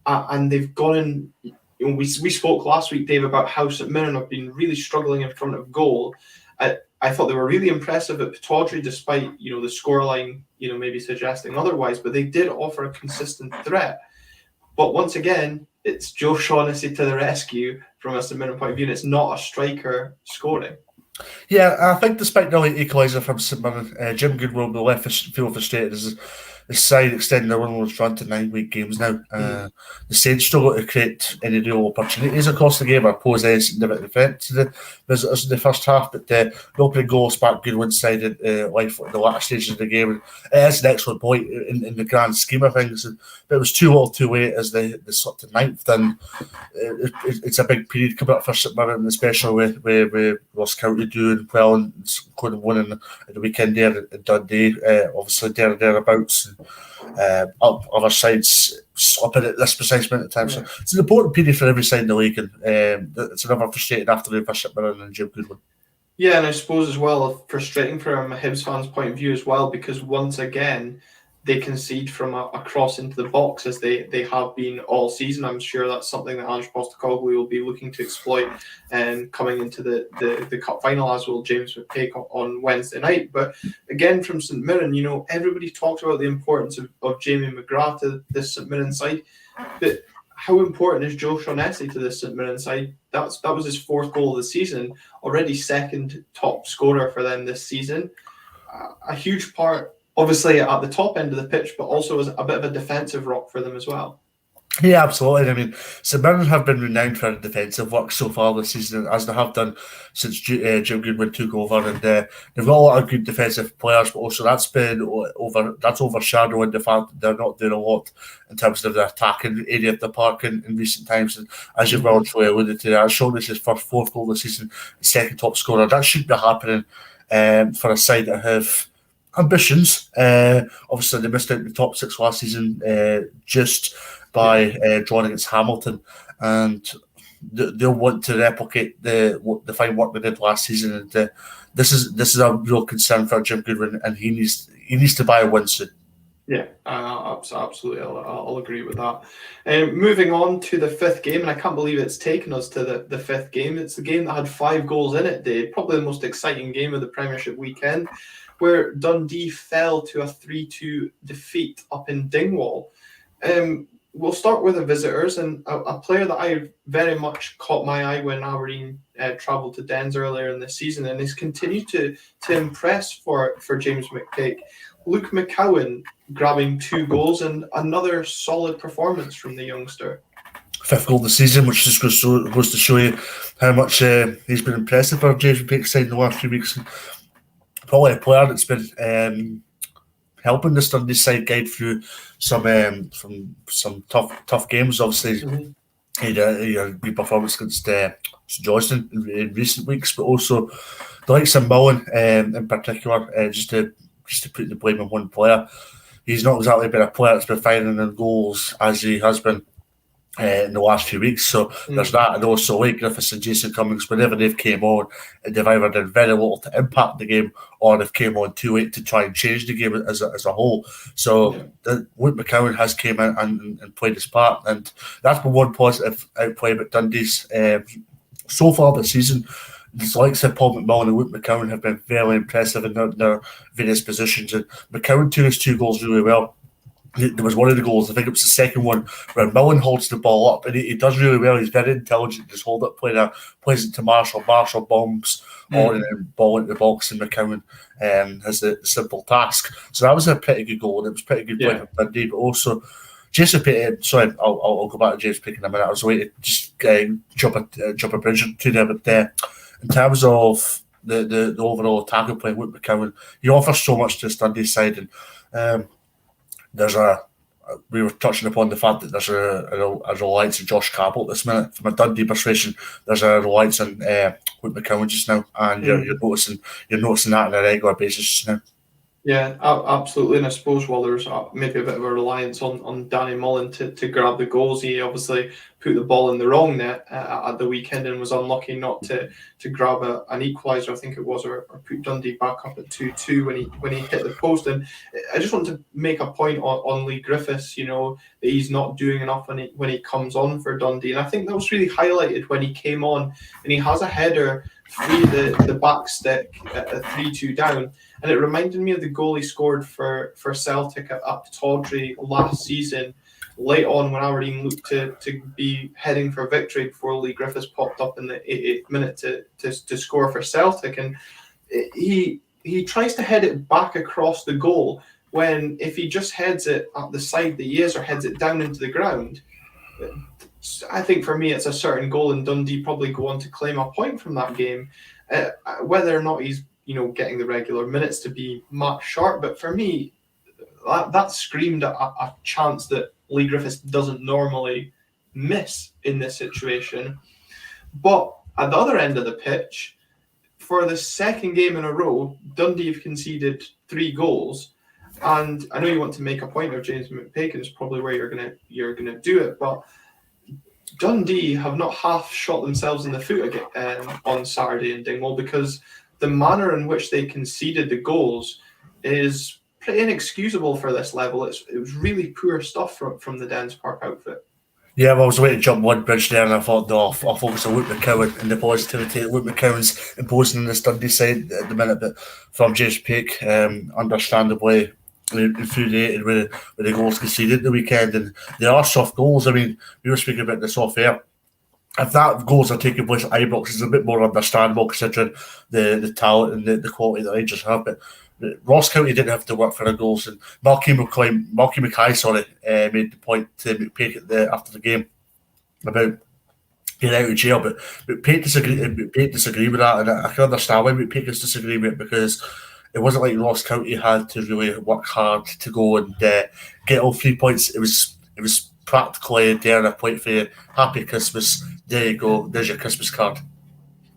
And they've gone in. We spoke last week, Dave, about how St Mirren have been really struggling in front of goal. I thought they were really impressive at Pittodrie, despite the scoreline maybe suggesting otherwise. But they did offer a consistent threat. But once again, it's Joe Shaughnessy to the rescue from a St Mirren point of view, and it's not a striker scoring. Yeah, I think despite the late equaliser from St Mirren, Jim Goodwin will be feel frustrated as his side extending their winless run to 9-week games now. The Saints struggle to create any real opportunities across the game or pose any significant threat to the visitors in the first half, but the opening goal sparked Goodwin's side in life at the latter stages of the game. And it is an excellent point in the grand scheme of things, but it was too little too late as they slipped to 9th, and it's a big period coming up for St Mirren, especially with Ross County doing well and including winning at the weekend there in Dundee, obviously thereabouts. Other sides slipping at this precise minute of time. So it's an important period for every side in the league, and it's another frustrating afternoon for St Mirren and Jim Goodwin. Yeah, and I suppose as well, frustrating from a Hibs fan's point of view as well, because once again, they concede from a cross into the box, as they have been all season. I'm sure that's something that Ange Postecoglou will be looking to exploit and coming into the cup final, as will James McPake on Wednesday night. But again, from St Mirren, everybody talks about the importance of Jamie McGrath to this St Mirren side, but how important is Joe Shaughnessy to this St Mirren side? That was his 4th goal of the season, already 2nd top scorer for them this season. A huge part, obviously, at the top end of the pitch, but also as a bit of a defensive rock for them as well. Yeah, absolutely. I mean, St Mirren have been renowned for defensive work so far this season, as they have done since Jim Goodwin took over, and they've got a lot of good defensive players, but also that's overshadowing the fact that they're not doing a lot in terms of the attacking area of the park in recent times. And as you've Mhm. well alluded to, that shown this his first fourth goal this season, second top scorer. That should be happening for a side that have ambitions. Obviously, they missed out the top six last season just by drawing against Hamilton, and they'll want to replicate the fine work they did last season. And this is a real concern for Jim Goodwin, and he needs to buy a win soon. Yeah, absolutely. I'll agree with that. Moving on to the fifth game, and I can't believe it's taken us to the fifth game. It's the game that had 5 goals in it, Dave. Probably the most exciting game of the Premiership weekend, where Dundee fell to a 3-2 defeat up in Dingwall. We'll start with the visitors, and a player that I very much caught my eye when Aberdeen travelled to Dens earlier in the season, and has continued to impress for James McPake. Luke McCowan grabbing 2 goals and another solid performance from the youngster. 5th goal of the season, which just goes to show you how much he's been impressive for James McPake's side in the last few weeks. Probably a player that's been helping the Dundee side guide through some tough games. Obviously, he had a good performance against St Johnstone in recent weeks, but also the likes of Mullen in particular, just to put the blame on one player. He's not exactly been a player that's been firing in goals as he has been in the last few weeks. So there's that, and also Lake Griffiths and Jason Cummings, whenever they've came on, they've either done very little to impact the game, or they've came on too late to try and change the game as a whole. So Luke McCowan has came in and played his part, and that's been one positive outplay about Dundee's so far this season. The likes of Paul McMillan and Luke McCowan have been very impressive in their various positions, and McCowan took his 2 goals really well. There was one of the goals, I think it was the second one, where Millen holds the ball up, and he does really well. He's very intelligent. Just hold up, plays it to Marshall. Marshall bombs on and then ball into the box, and McCowan has the simple task. So that was a pretty good goal, and it was pretty good play from Dundee. But also, Jason Pitt, sorry, I'll go back to James Pitt in a minute. I was waiting to just jump a bridge to there, but in terms of the overall attacking play, Luke McCowan, he offers so much to the Dundee side, and we were touching upon the fact that there's a reliance on Josh Cabell at this minute. From a Dundee persuasion, there's a reliance on Luke McCowan just now, and you're noticing that on a regular basis just now. Yeah, absolutely. And I suppose while there's maybe a bit of a reliance on Danny Mullen to grab the goals, he obviously put the ball in the wrong net at the weekend and was unlucky not to grab an equaliser, I think it was, or put Dundee back up at 2-2 when he hit the post. And I just want to make a point on Lee Griffiths, that he's not doing enough when he comes on for Dundee. And I think that was really highlighted when he came on, and he has a header free the back stick at 3-2 down. And it reminded me of the goal he scored for Celtic at Tawdry last season, late on when Aberdeen looked to be heading for victory before Lee Griffiths popped up in the 88th minute to score for Celtic. And he tries to head it back across the goal, when if he just heads it at the side that he is, or heads it down into the ground, I think for me it's a certain goal, and Dundee probably go on to claim a point from that game. Whether or not he's getting the regular minutes to be match sharp, but for me, that screamed a chance that Lee Griffiths doesn't normally miss in this situation. But at the other end of the pitch, for the second game in a row, Dundee have conceded 3 goals. And I know you want to make a point of James McPake, and it's probably where you're gonna do it, but Dundee have not half shot themselves in the foot again on Saturday in Dingwall, because the manner in which they conceded the goals is pretty inexcusable for this level. It was really poor stuff from the Dens Park outfit. Yeah, well, I was waiting to jump one bridge there, and I thought, no, I'll focus on Luke McCowan and the positivity that Luke McCowan's imposing on the Dundee side at the minute. But from James Peake, understandably infuriated with the goals conceded the weekend, and they are soft goals. I mean, we were speaking about this off air. If that goals are taking place at Ibrox, it's a bit more understandable considering the talent and the quality that Rangers have. But Ross County didn't have to work for their goals, and Malky Mackay made the point to McPake after the game about getting out of jail, but McPake disagree with that, and I can understand why McPake is disagreeing with it, because it wasn't like Ross County had to really work hard to go and get all 3 points. It was practically there and a point for you. Happy Christmas. There you go. There's your Christmas card.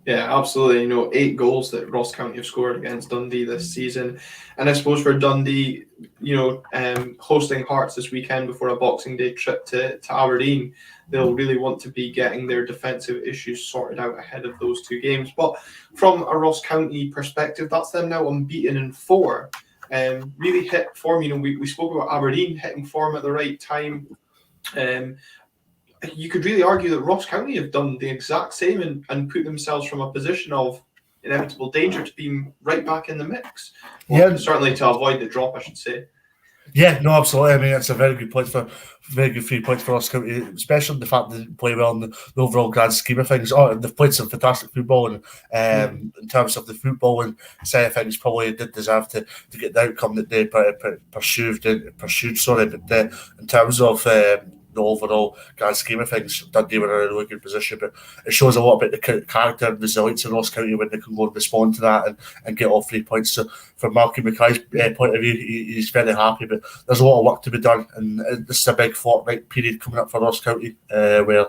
Yeah, absolutely. 8 goals that Ross County have scored against Dundee this season. And I suppose for Dundee, hosting Hearts this weekend before a Boxing Day trip to Aberdeen, they'll really want to be getting their defensive issues sorted out ahead of those 2 games. But from a Ross County perspective, that's them now unbeaten in 4. Really hit form. We spoke about Aberdeen hitting form at the right time. You could really argue that Ross County have done the exact same and put themselves from a position of inevitable danger to being right back in the mix. Well, certainly to avoid the drop, I should say. Yeah, no, absolutely. I mean, it's a very good 3 points for Ross County, especially the fact that they play well in the overall grand scheme of things. They've played some fantastic football, and in terms of the football and side of things, probably did deserve to get the outcome that they pursued. But in terms of the overall grand scheme of things, Dundee were in a really good position. But it shows a lot about the character and resilience of Ross County when they can go and respond to that and get all 3 points. So from Malky Mackay's point of view, he's very happy, but there's a lot of work to be done, and this is a big fortnight period coming up for Ross County, where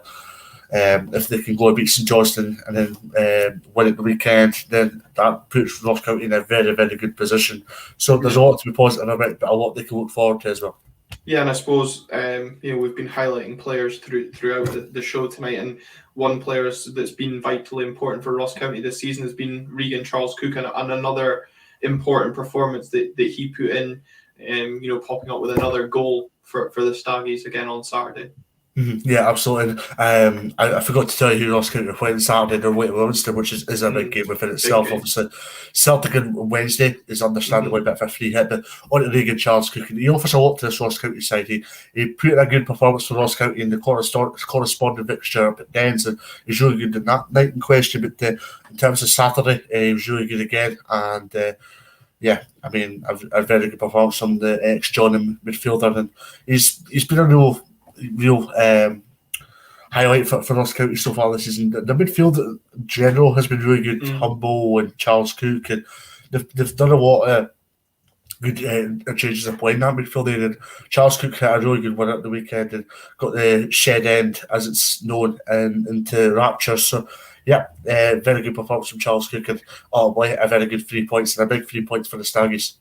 if they can go and beat St Johnstone and then win at the weekend, then that puts Ross County in a very, very good position. So there's a lot to be positive about, but a lot they can look forward to as well. Yeah, and I suppose we've been highlighting players throughout the show tonight, and one player that's been vitally important for Ross County this season has been Regan Charles Cook, and another important performance that he put in, popping up with another goal for the Staggies again on Saturday. Mm-hmm. Yeah, absolutely. I forgot to tell you who Ross County are playing Saturday. They're away to Livingston, which is a big game within itself. Game. Obviously, Celtic and Wednesday is understandably a bit of a free hit, but on to Regan Charles Cook. He offers a lot to this Ross County side. He put in a good performance for Ross County in the corresponding fixture at Dens, and he's really good in that night in question. But in terms of Saturday, he was really good again, and yeah, I mean, a very good performance from the ex-John midfielder, and he's been a real highlight for Ross County so far this season. The midfield in general has been really good. Humble and Charles Cook, and they've done a lot of good changes of playing that midfield area. Charles Cook had a really good one at the weekend and got the shed end, as it's known, into raptures. So yeah, very good performance from Charles Cook, and a very good 3 points, and a big 3 points for the Staggies.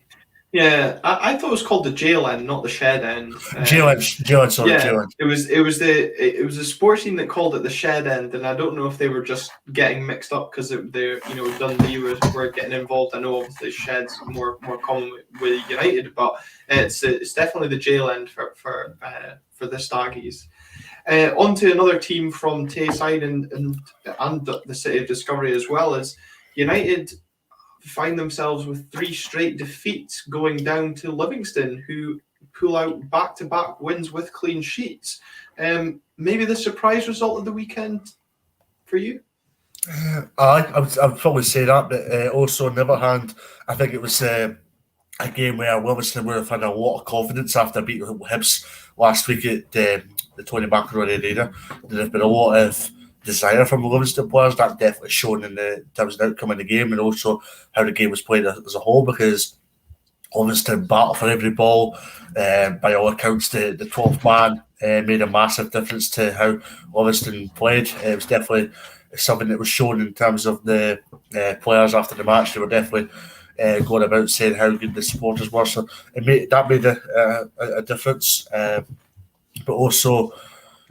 Yeah, I thought it was called the jail end, not the shed end. Jail end. Jail end. It was the sports team that called it the shed end, and I don't know if they were just getting mixed up because they're Dundee were getting involved. I know obviously shed's more common with United, but it's definitely the jail end for the Staggies. On to another team from Tayside and the City of Discovery as well, as United find themselves with 3 straight defeats going down to Livingston, who pull out back-to-back wins with clean sheets. Maybe the surprise result of the weekend for you? I would probably say that, but also on the other hand, I think it was a game where Livingston would have had a lot of confidence after beating Hibs last week at the Tony Macaroni Arena. There's been a lot of desire from the Livingston players that definitely shown in terms of the outcome of the game, and also how the game was played as a whole, because Livingston battled for every ball. By all accounts, the 12th man made a massive difference to how Livingston played. It was definitely something that was shown in terms of the players after the match. They were definitely going about saying how good the supporters were, so that made a difference. But also,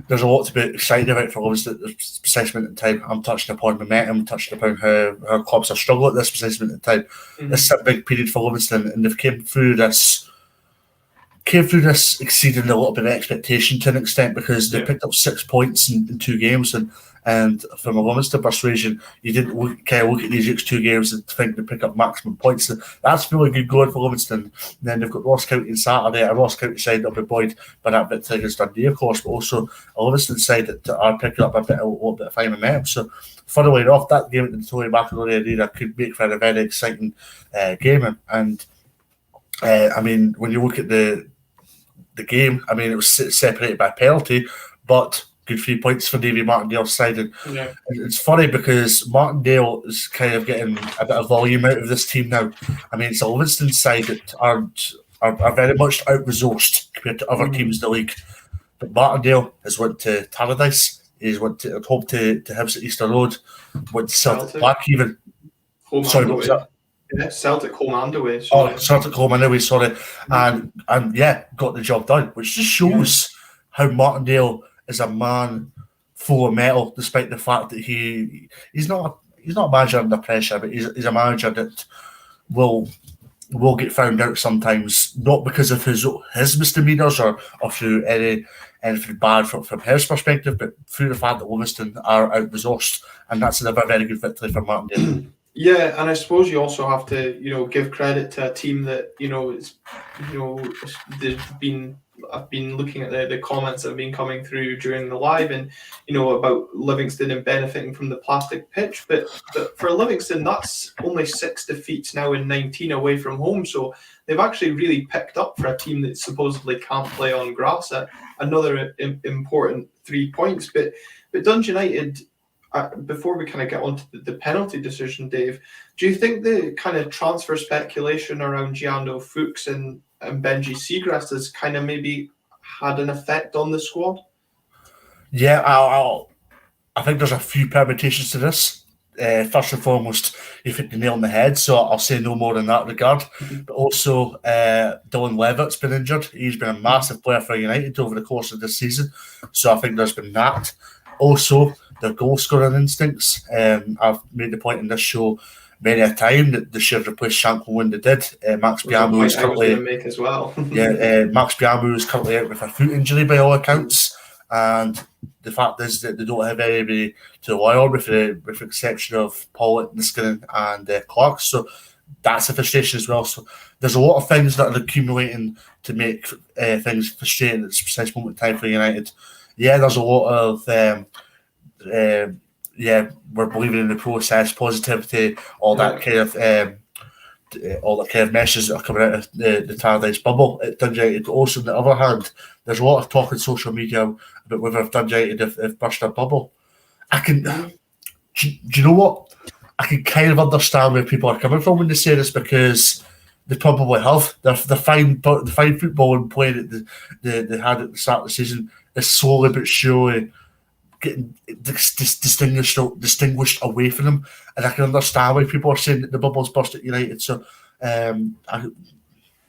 there's a lot to be excited about for Livingston at this precise moment in time. I'm touching upon momentum, touching upon how clubs are struggling at this precise moment in time. This is a big period for Livingston, and they've came through this exceeding a little bit of expectation to an extent, because they picked up 6 points in 2 games, and from a Livingston persuasion, you didn't look at these next 2 games and think they pick up maximum points. So that's really good going for Livingston. And then they've got Ross County on Saturday, a Ross County side that will be buoyed by that victory against Dundee, of course, but also a Livingston side that are picking up a little bit of fine momentum. So funnily enough, that game at the Tony Macaroni Arena could make for a very exciting game. And I mean, when you look at the game, I mean, it was separated by penalty, but good 3 points for Davy Martindale's side. And Yeah. it's funny because Martindale is kind of getting a bit of volume out of this team now. I mean, it's a Livingston side that are very much out-resourced compared to other teams in the league. But Martindale has went to Tannadice. He's went to home to Hibs at Easter Road. Went to Celtic Park even. Home Sorry, and what was away. that? Yeah, Celtic home and away. Oh, Celtic home anyway, sorry. And yeah, got the job done, which just shows how Martindale is a man full of metal, despite the fact that he's not a manager under pressure, but he's a manager that will get found out sometimes, not because of his misdemeanors or through anything bad from his perspective, but through the fact that Livingston are out-resourced, and that's another very good victory for Martindale. Yeah, and I suppose you also have to, give credit to a team that, I've been looking at the comments that have been coming through during the live, and about Livingston and benefiting from the plastic pitch. But for Livingston, that's only 6 defeats now and 19 away from home. So they've actually really picked up for a team that supposedly can't play on grass. Another important 3 points. But Dundee United. Before we kind of get on to the penalty decision, Dave, do you think the kind of transfer speculation around Giando Fuchs and Benji Seagrass has kind of maybe had an effect on the squad? Yeah, I think there's a few permutations to this. First and foremost, you hit the nail on the head, so I'll say no more in that regard. But also, Dylan Levitt's been injured. He's been a massive player for United over the course of this season, so I think there's been that. Also, their goal-scoring instincts. I've made the point in this show many a time that they should have replaced Shankland when they did. Max Biamou is currently make as well. Max Biamou is currently out with a foot injury by all accounts, and the fact is that they don't have anybody to rely on with the exception of Paul Niskanen and Clark. So that's a frustration as well. So there's a lot of things that are accumulating to make things frustrating at this precise moment in time for United. Yeah, there's a lot of we're believing in the process, positivity, all that kind of messages that are coming out of the Tannadice bubble at Dundee United. Also, on the other hand, there's a lot of talk on social media about whether Dundee United have burst a bubble. Do you know what? I can kind of understand where people are coming from when they say this, because they probably have. The fine football and playing that they had at the start of the season is slowly but surely getting distinguished away from them, and I can understand why people are saying that the bubble's burst at United. So, and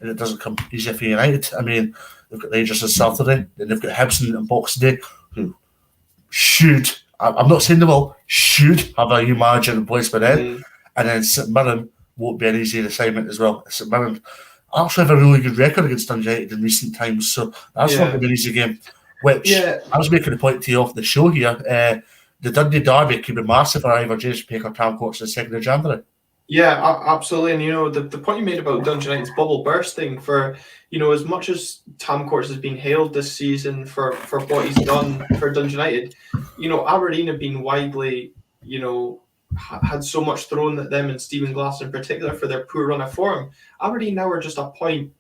it doesn't come easy for United. I mean, they've got Rangers on Saturday, then they've got Hibs on Boxing Day, who should, I'm not saying they will, should have a new manager in place by then, and then St Mirren won't be an easy assignment as well. St Mirren actually have a really good record against Dundee United in recent times, so that's not going to be an easy game. Which I was making a point to you off the show here. The Dundee derby could be massive for either James Paker or Tam Courts on the 2nd of January. Yeah, absolutely. And the point you made about Dundee United's bubble bursting, for as much as Tam Courts has been hailed this season for what he's done for Dundee United, Aberdeen have been widely, had so much thrown at them, and Stephen Glass in particular, for their poor run of form. Aberdeen now are just a point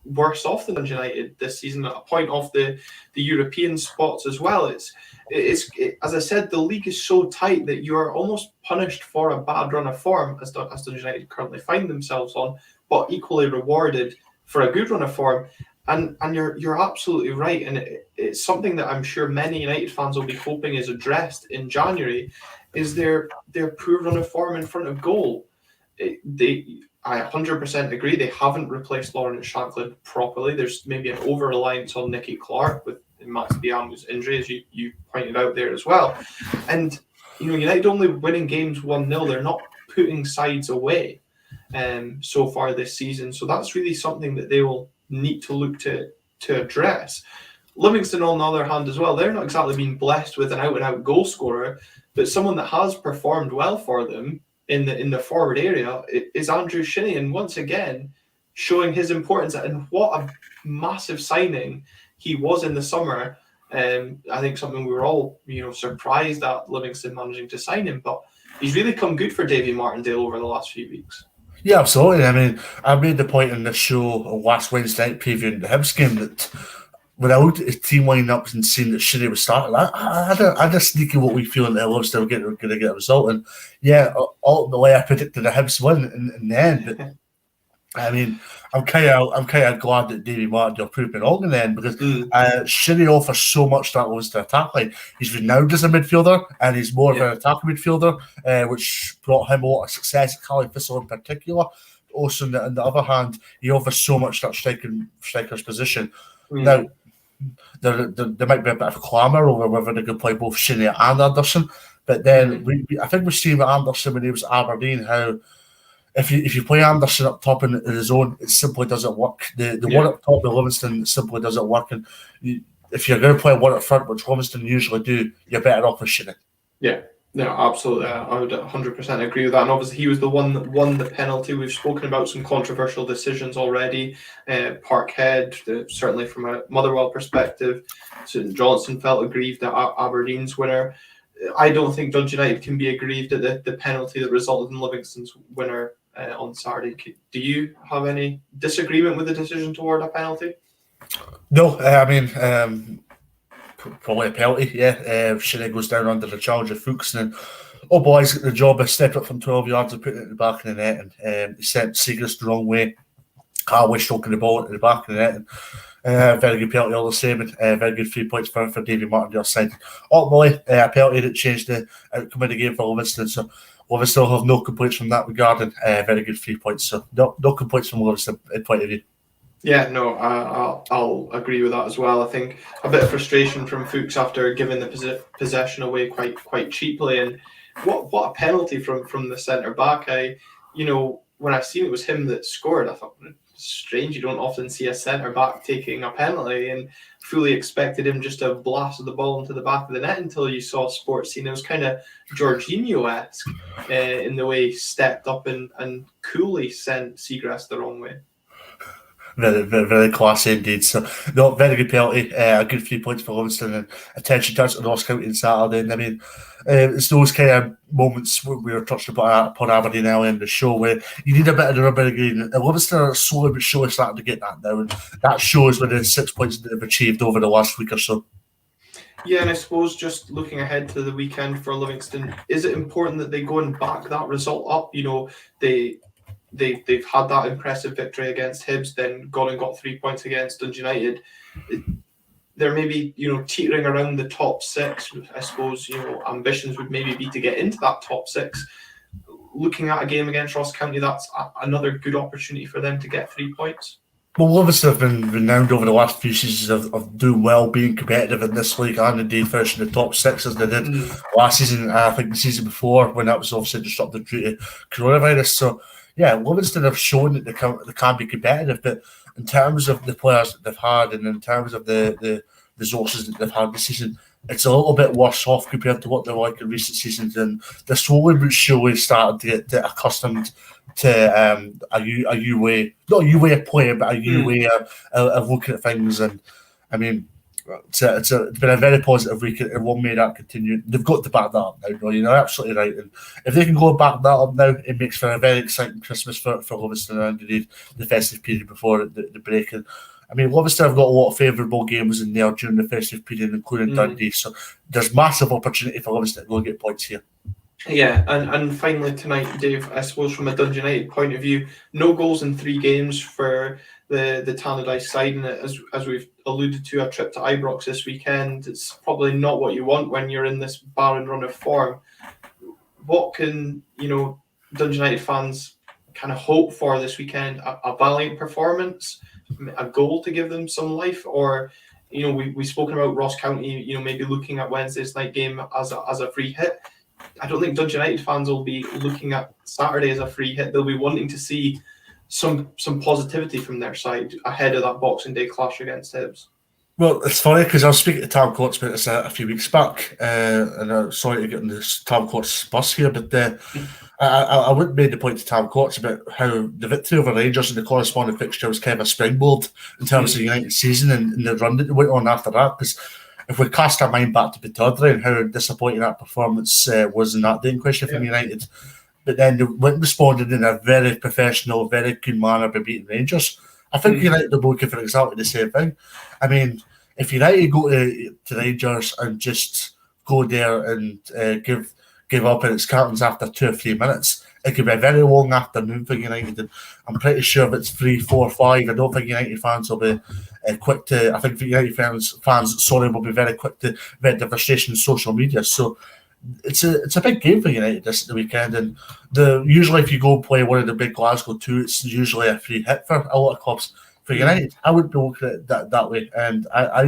worse off than United this season, a point off the European spots as well. It's as I said, the league is so tight that you are almost punished for a bad run of form, as Dundee United currently find themselves on, but equally rewarded for a good run of form. And you're absolutely right, and it's something that I'm sure many United fans will be hoping is addressed in January, is their poor run of form in front of goal. I 100% agree. They haven't replaced Lawrence Shankland properly. There's maybe an over-reliance on Nicky Clark with Max Biamou's injury, as you pointed out there as well. And, United only winning games 1-0. They're not putting sides away so far this season. So that's really something that they will need to look to address. Livingston, on the other hand, as well, they're not exactly being blessed with an out-and-out goal scorer, but someone that has performed well for them in the forward area is Andrew Shinnie, and once again showing his importance, and what a massive signing he was in the summer. I think something we were all surprised at Livingston managing to sign him, but he's really come good for Davy Martindale over the last few weeks. Yeah, absolutely. I mean, I made the point in the show last Wednesday night previewing the Hibs game that when I looked at his team lineups and seen that Shinnie was starting, I had a sneaky what we feel that Livingston were going to get a result. And yeah, ultimately I predicted the Hibs win in the end. But I mean, I'm kind of glad that Davy Martindale proved me wrong in the end because Shinnie offers so much that was to attack. Like he's renowned as a midfielder and he's more of an attacking midfielder, which brought him a lot of success at Cali Thistle in particular. Also, on the other hand, he offers so much that striker's position. Now, there might be a bit of clamour over whether they could play both Shinnie and Anderson, but then I think we've seen with Anderson when he was at Aberdeen how if you play Anderson up top in the zone, it simply doesn't work. The one up top with Livingston simply doesn't work. And if you're going to play one up front, which Livingston usually do, you're better off with Shinnie. Yeah, no, absolutely. I would 100% agree with that. And obviously, he was the one that won the penalty. We've spoken about some controversial decisions already. Parkhead, certainly from a Motherwell perspective. St Johnstone felt aggrieved at Aberdeen's winner. I don't think Dundee United can be aggrieved at the penalty that resulted in Livingston's winner on Saturday. Do you have any disagreement with the decision toward a penalty? No, I mean, probably a penalty, yeah. Shinnie goes down under the charge of Fuchs, and boys got the job of stepping up from 12 yards and putting it in the back of the net, and he sent Seagrass the wrong way. Carway stroking the ball into the back of the net, and very good penalty all the same, and very good 3 points for Davy Martindale's side. Ultimately, a penalty that changed the outcome of the game for Livingston, so Livingston have no complaints from that regard, and very good 3 points, so no complaints from Livingston point of view. Yeah, no, I'll agree with that as well. I think a bit of frustration from Fuchs after giving the possession away quite cheaply, and what a penalty from the centre back. When I seen it was him that scored, I thought, strange, you don't often see a centre back taking a penalty, and fully expected him just to blast the ball into the back of the net until you saw Sports Scene. It was kind of Jorginho-esque in the way he stepped up and coolly sent Seagrass the wrong way. Very, very, very classy indeed. So, no, very good penalty. A good 3 points for Livingston and attention to Ross County on Saturday. And I mean, it's those kind of moments we were touched upon Aberdeen earlier in the show where you need a bit of the rubber green. And Livingston are slowly but surely starting to get that now. And that shows with the 6 points that they've achieved over the last week or so. Yeah, and I suppose just looking ahead to the weekend for Livingston, is it important that they go and back that result up? They've had that impressive victory against Hibs, then gone and got 3 points against Dundee United. They're maybe, teetering around the top six. I suppose, ambitions would maybe be to get into that top six. Looking at a game against Ross County, that's another good opportunity for them to get 3 points. Well, Livingston have been renowned over the last few seasons of doing well, being competitive in this league, and indeed finishing the top six as they did last season. I think the season before, when that was obviously disrupted due to coronavirus. So, yeah, Livingston have shown that they can be competitive, but in terms of the players that they've had and in terms of the resources that they've had this season, it's a little bit worse off compared to what they're like in recent seasons. And they're slowly but surely starting to get accustomed to a new way, not a new way of playing, but a new way of looking at things. And I mean, it's been a very positive week, and one may that continue. They've got to back that up now, you're absolutely right. And if they can go back that up now, it makes for a very exciting Christmas for Livingston and indeed the festive period before the break. And I mean, Livingston have got a lot of favourable games in there during the festive period, including Dundee. So there's massive opportunity for Livingston to go and get points here. Yeah, and finally tonight, Dave, I suppose from a Dundee United point of view, no goals in 3 games for the Tannadice side, and as we've alluded to, a trip to Ibrox this weekend. It's probably not what you want when you're in this barren run of form. What can Dundee United fans kind of hope for this weekend? A valiant performance, a goal to give them some life, or we've spoken about Ross County, maybe looking at Wednesday's night game as a free hit. I don't think Dundee United fans will be looking at Saturday as a free hit. They'll be wanting to see some positivity from their side ahead of that Boxing Day clash against Hibs. Well, it's funny because I was speaking to Tam Courts about this a few weeks back, and I'm sorry to get on this Tam Courts bus here, but I wouldn't made the point to Tam Courts about how the victory over Rangers in the corresponding fixture was kind of a springboard in terms of the United season and the run that went on after that. Because if we cast our mind back to Pittodrie and how disappointing that performance was in that day in question from United, but then they went responded in a very professional, very good manner by beating Rangers. I think United are looking for exactly the same thing. I mean, if United go to Rangers and just go there and give up and it's curtains after 2 or 3 minutes, it could be a very long afternoon for United. And I'm pretty sure if it's 3, 4, 5, I don't think United fans will be quick to. I think United fans, will be very quick to vent their frustration on social media. So it's a big game for United this weekend. And usually if you go play one of the big Glasgow two, it's usually a free hit for a lot of clubs. For United, I wouldn't be looking at it that way. And I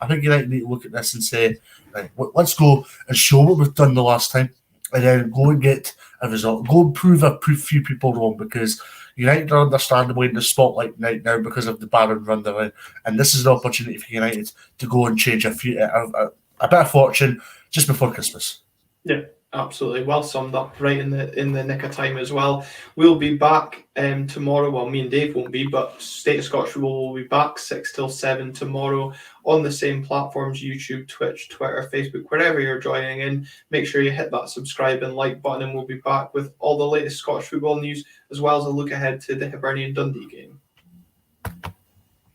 think United need to look at this and say, right, let's go and show what we've done the last time, and then go and get a result. Go and prove a few people wrong, because United are understandably in the spotlight right now because of the Barron run they're in. And this is an opportunity for United to go and change a bit of fortune just before Christmas. Yeah, absolutely. Well summed up, right in the nick of time as well. We'll be back tomorrow. Well, me and Dave won't be, but State of Scottish Football will be back 6 till 7 tomorrow on the same platforms: YouTube, Twitch, Twitter, Facebook, wherever you're joining in. Make sure you hit that subscribe and like button, and we'll be back with all the latest Scottish football news, as well as a look ahead to the Hibernian Dundee game.